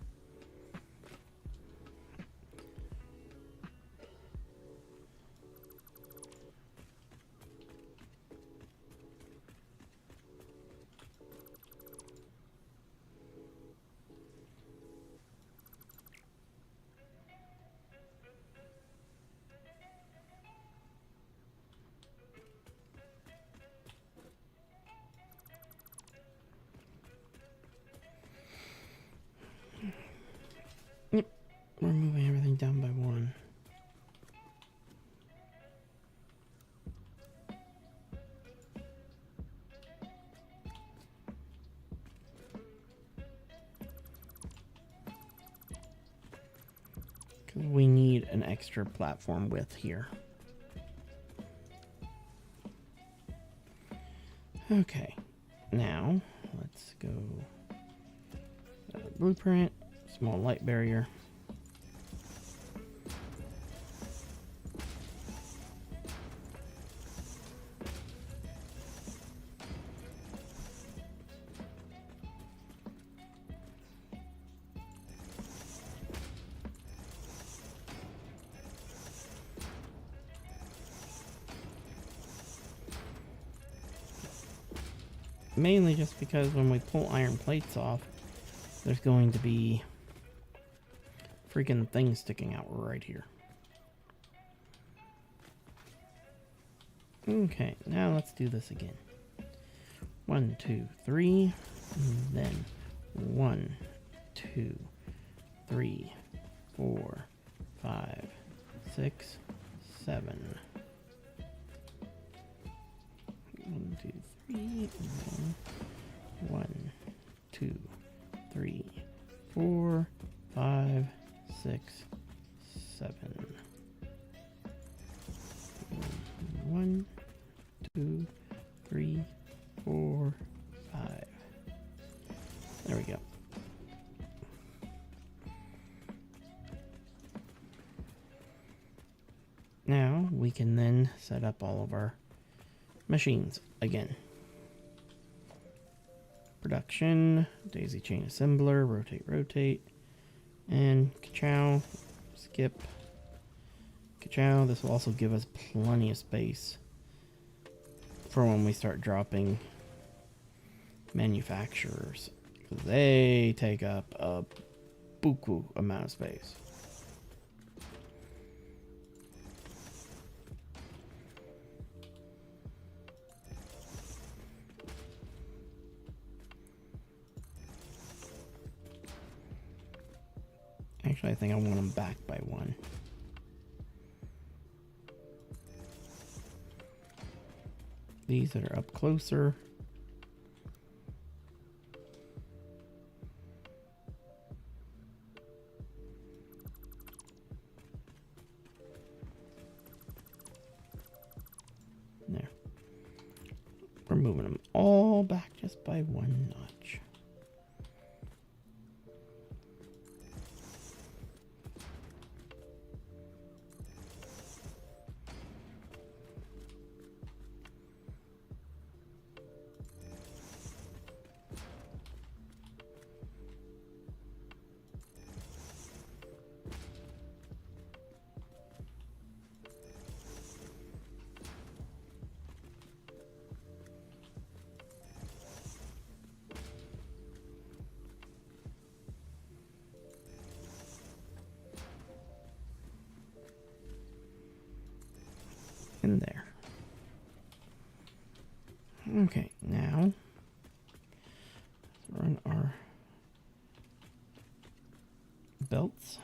We're moving everything down by 1. Because we need an extra platform width here. Okay, now let's go blueprint, small light barrier. Mainly just because when we pull iron plates off, there's going to be freaking things sticking out right here. Okay, now let's do this again. 1, 2, 3, and then 1, 2, 3, 4, 5, 6, 7. 1, 2, 3, and then 1, 2, 3, 4, 5, 6, 7. 1, 2, 3, 4, 5. There we go. Now we can then set up all of our machines again. Production, daisy chain assembler, rotate, and ka-chow, skip, ka-chow. This will also give us plenty of space for when we start dropping manufacturers, because they take up a buku amount of space. Actually, I think I want them back by one. These that are up closer. There. We're moving them all back just by one notch. In there. Okay, now let's run our belts.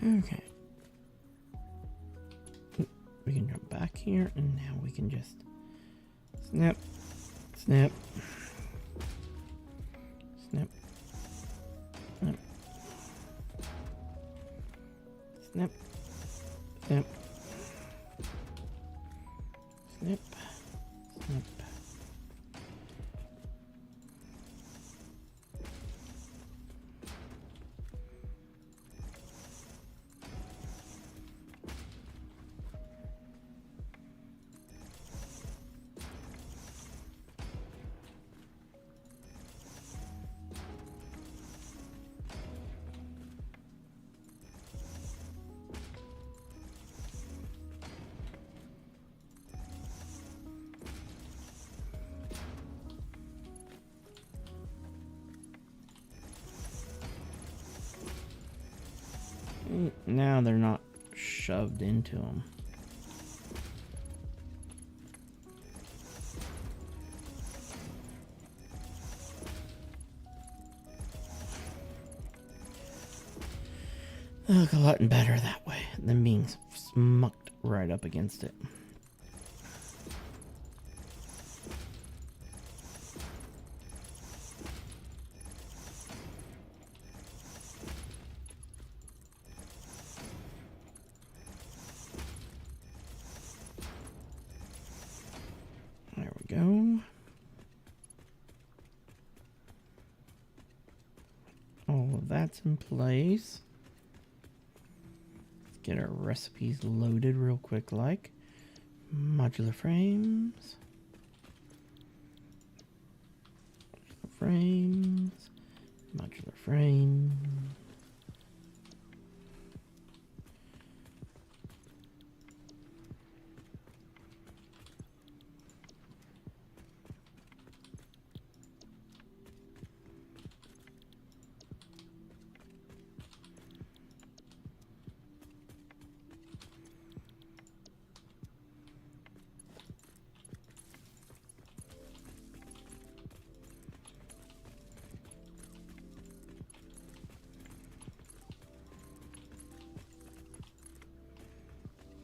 Okay. We can jump back here, and now we can just snap, snap, snap, snap, snap, snap, snap, snap. Now they're not shoved into them. They look a lot better that way than being smucked right up against it. There we go. All of that's in place. Let's get our recipes loaded real quick like. Modular frames. Frames. Modular frame.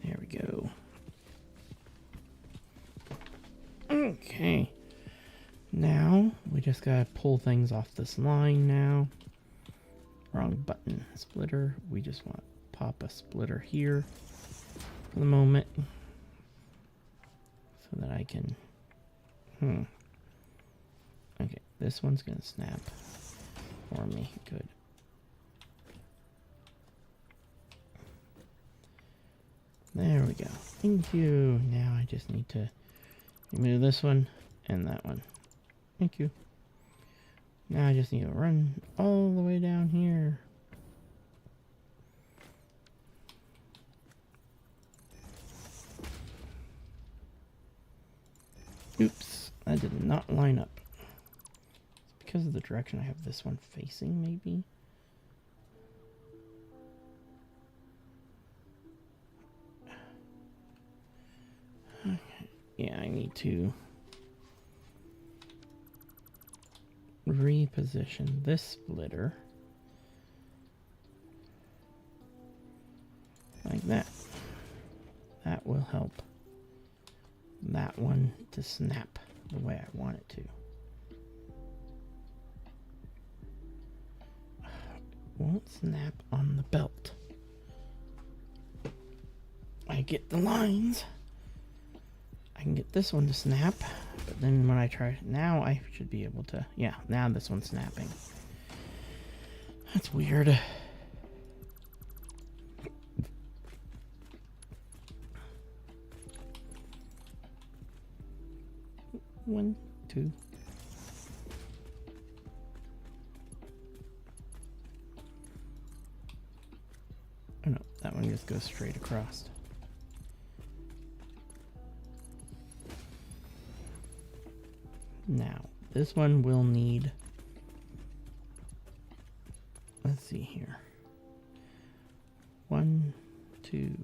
There we go. Okay. Now, we just gotta pull things off this line now. Wrong button. Splitter. We just want to pop a splitter here for the moment. So that I can... Okay. this one's gonna snap for me. Good. There we go. Thank you. Now I just need to remove this one and that one. Thank you. Now I just need to run all the way down here. Oops, that did not line up. It's because of the direction I have this one facing, maybe? Okay. Yeah, I need to reposition this splitter like that. That will help that one to snap the way I want it to. It won't snap on the belt. I get the lines. I can get this one to snap, but then when I try now, I should be able to. Yeah, now this one's snapping. That's weird. One, two. Oh no, that one just goes straight across. Now, this one will need, let's see here. 1, 2,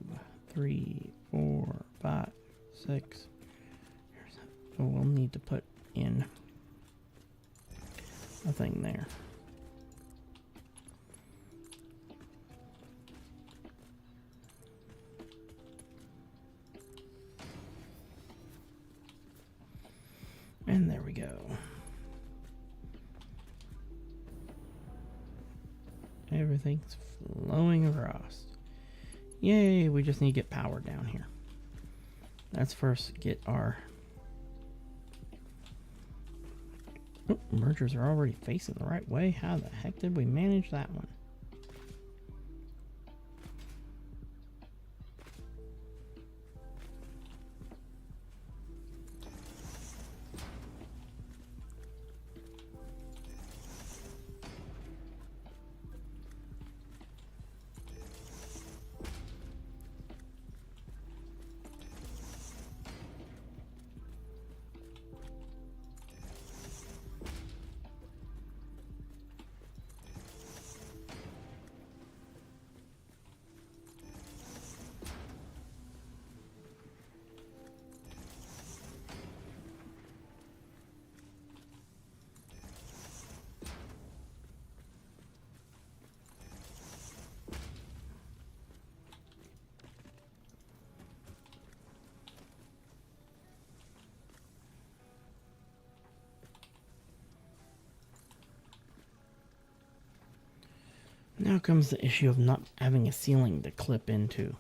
3, 4, 5, 6. So we'll need to put in a thing there. And there we go. Everything's flowing across. Yay, we just need to get power down here. Let's first get our... Oh, mergers are already facing the right way. How the heck did we manage that one? Now comes the issue of not having a ceiling to clip into.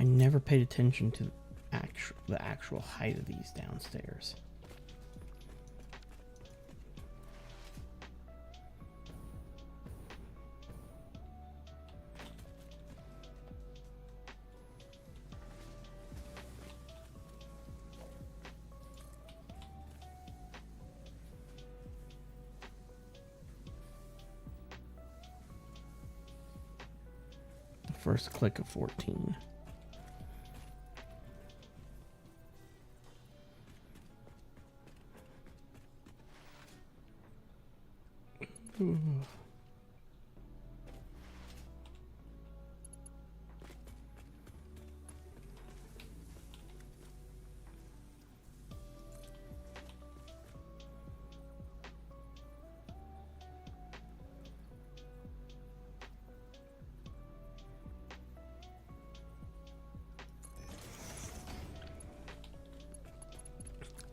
I never paid attention to the actual height of these downstairs. First click of 14. Ooh.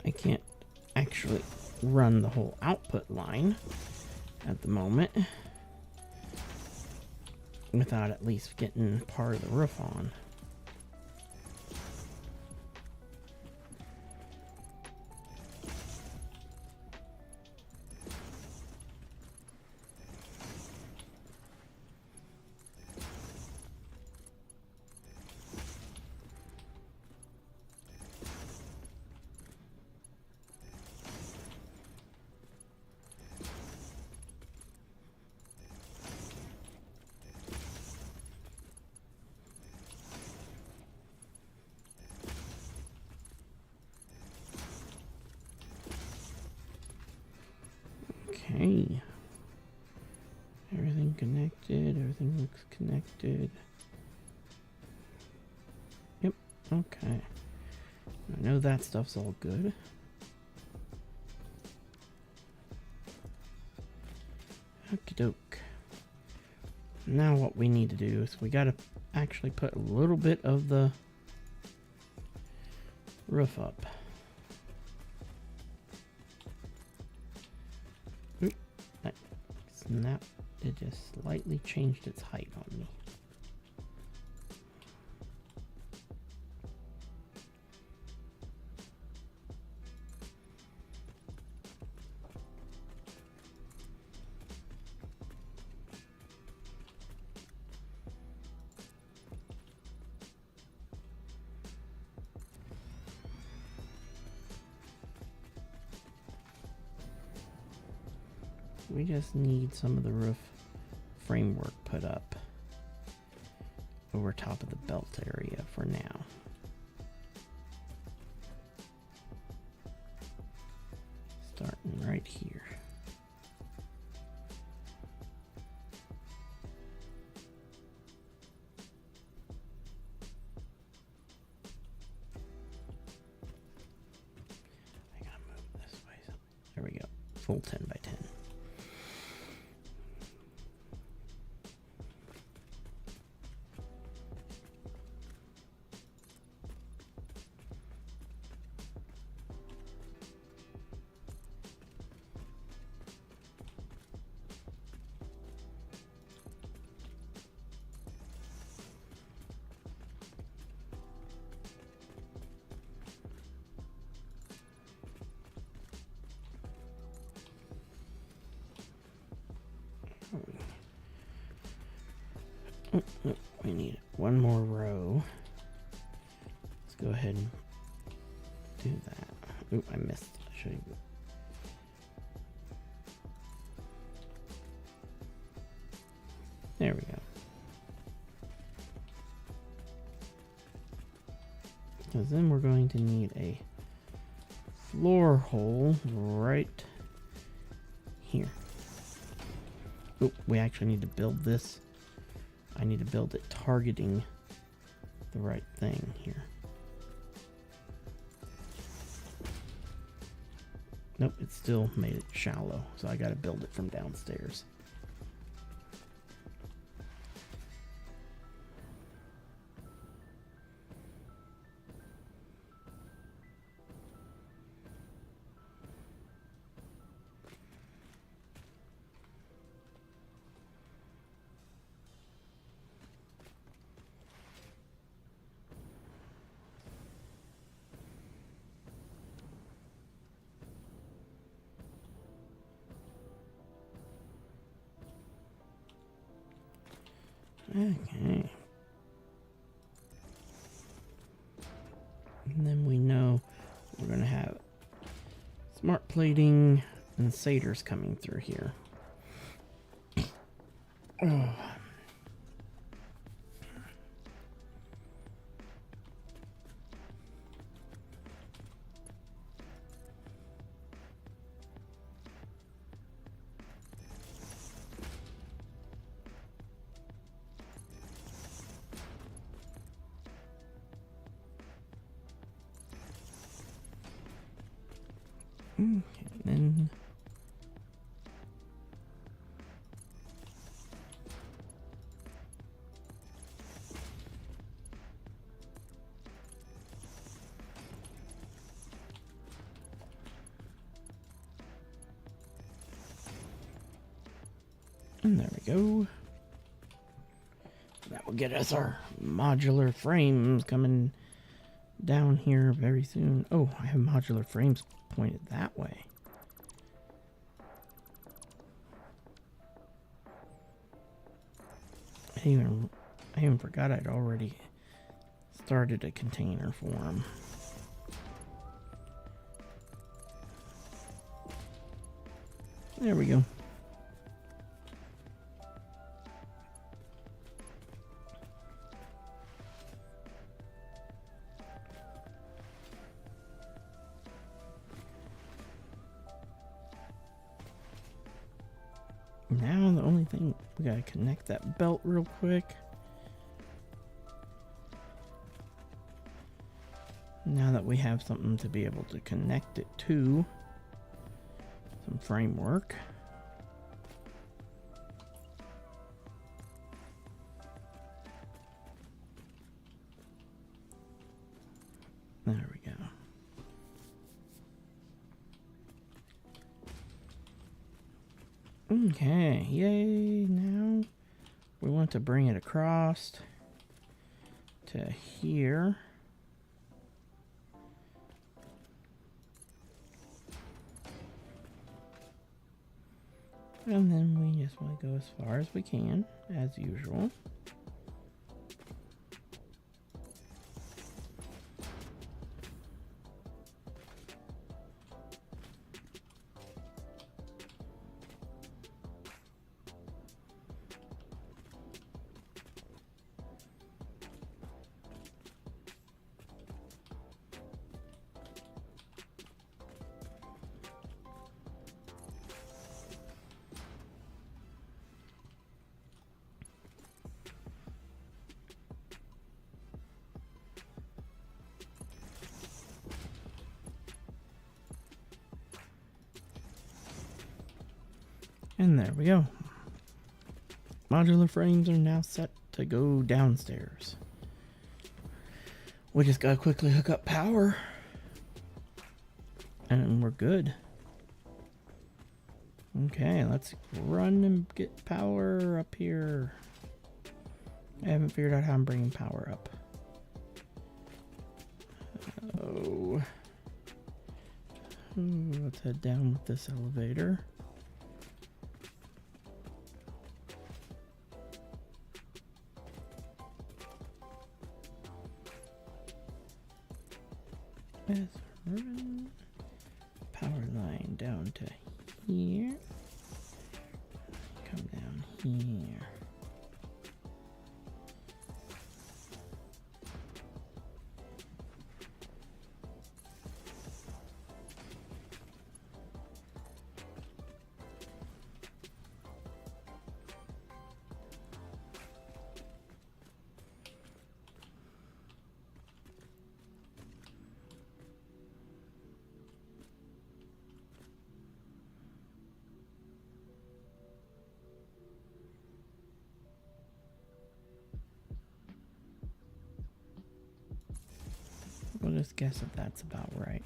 I can't actually run the whole output line at the moment without at least getting part of the roof on. Okay. Everything connected. Everything looks connected. Yep. Okay. I know that stuff's all good. Okie doke. Now what we need to do is we gotta actually put a little bit of the roof up. Oop, that snap, it just slightly changed its height on me. We just need some of the roof framework put up over top of the belt area for now. Starting right here. I gotta move this way. There we go. Full 10 by 10. We need one more row. Let's go ahead and do that. Oop, I missed. I should have. There we go. Because then we're going to need a floor hole right here. Oop, we actually need to build this. I need to build it targeting the right thing here. Nope, it still made it shallow, so I gotta build it from downstairs. Okay. And then we know we're going to have smart plating and satyrs coming through here. Oh. Okay, then and there we go. That will get us our modular frames coming down here very soon. Oh, I have modular frames pointed that way. I even forgot I'd already started a container for them. There we go. Now the only thing, we gotta connect that belt real quick. Now that we have something to be able to connect it to, some framework. There we go. Okay, yay. Now we want to bring it across to here. And then we just want to go as far as we can, as usual. And there we go. Modular frames are now set to go downstairs. We just gotta quickly hook up power. And we're good. Okay, let's run and get power up here. I haven't figured out how I'm bringing power up. Oh. Let's head down with this elevator. Let's run power line down to here. Come down here. We'll just guess that that's about right.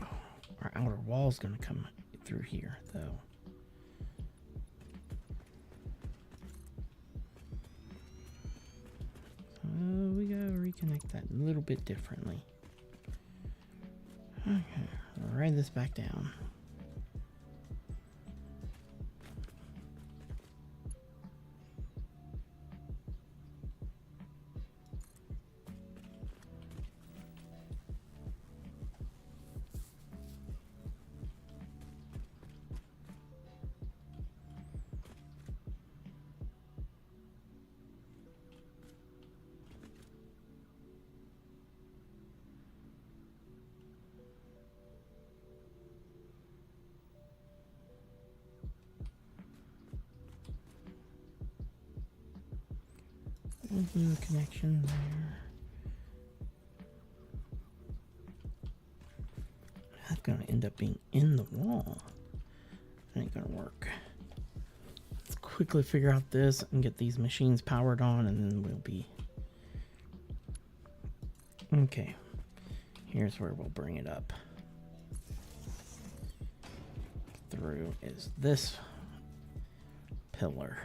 Oh, our outer wall's gonna come through here, though. So we gotta reconnect that a little bit differently. Okay, I'll write this back down. We'll do a connection there. That's gonna end up being in the wall. That ain't gonna work. Let's quickly figure out this and get these machines powered on, and then we'll be... Okay. Here's where we'll bring it up. Through is this pillar.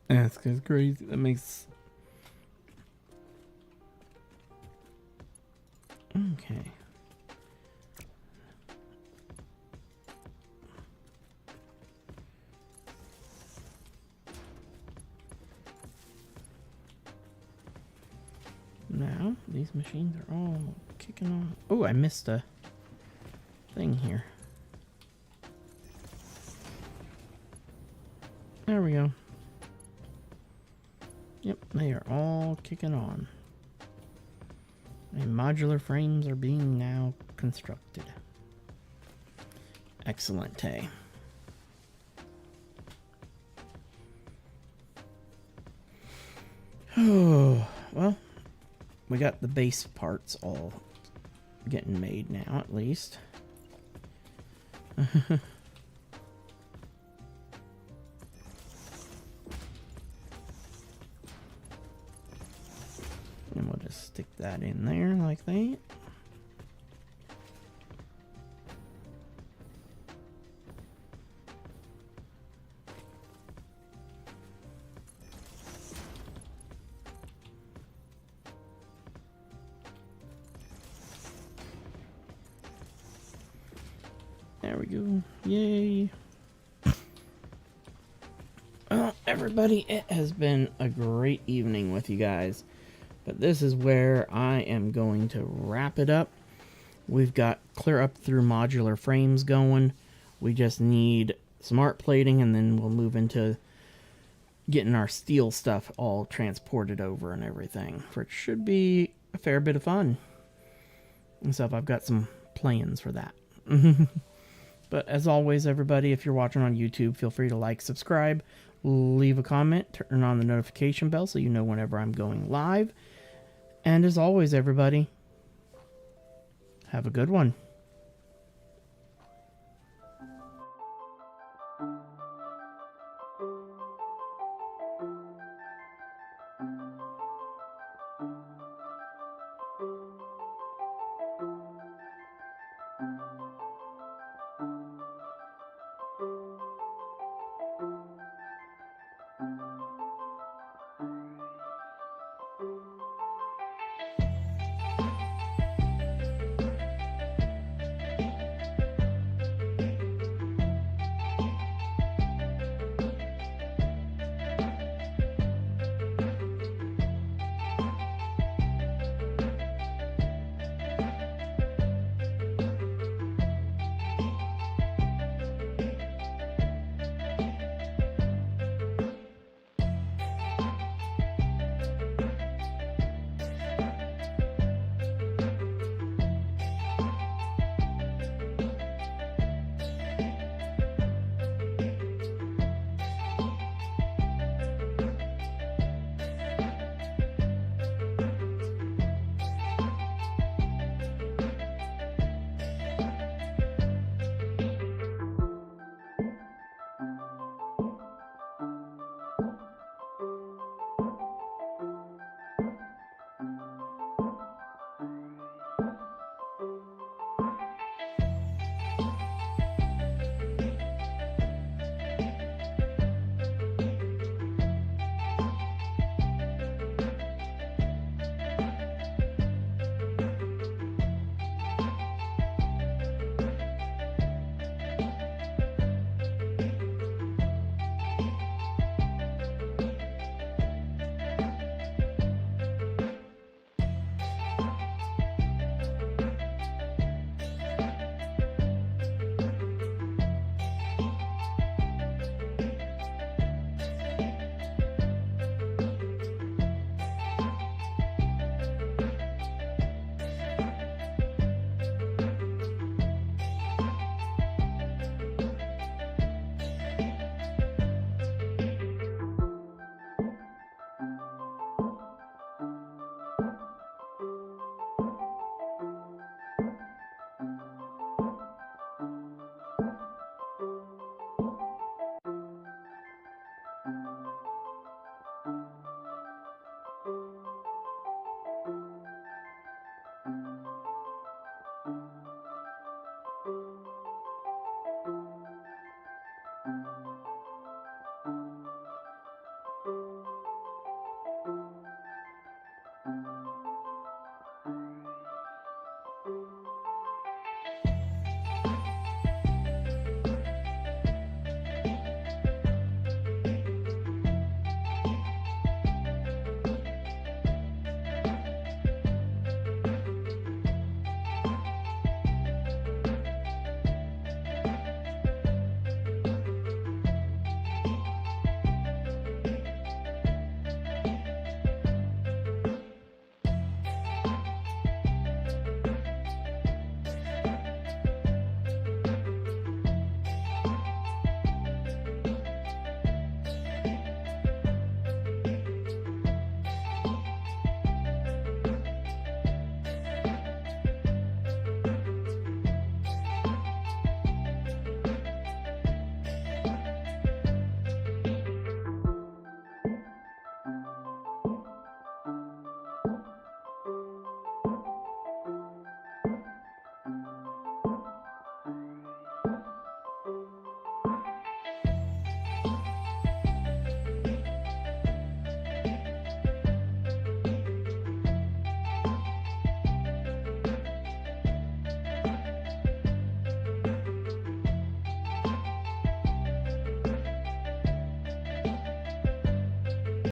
That's crazy. That makes Okay. Now, these machines are all kicking on. Oh, I missed a thing here. There we go. Yep, they are all kicking on. And modular frames are being now constructed. Excellent, hey. Oh, well, we got the base parts all getting made now, at least. And we'll just stick that in there like that. There we go. Yay. Well, everybody, it has been a great evening with you guys. But this is where I am going to wrap it up. We've got clear up through modular frames going. We just need some art plating, and then we'll move into getting our steel stuff all transported over and everything. Which should be a fair bit of fun. And so I've got some plans for that. But as always, everybody, if you're watching on YouTube, feel free to like, subscribe, leave a comment, turn on the notification bell so you know whenever I'm going live. And as always, everybody, have a good one.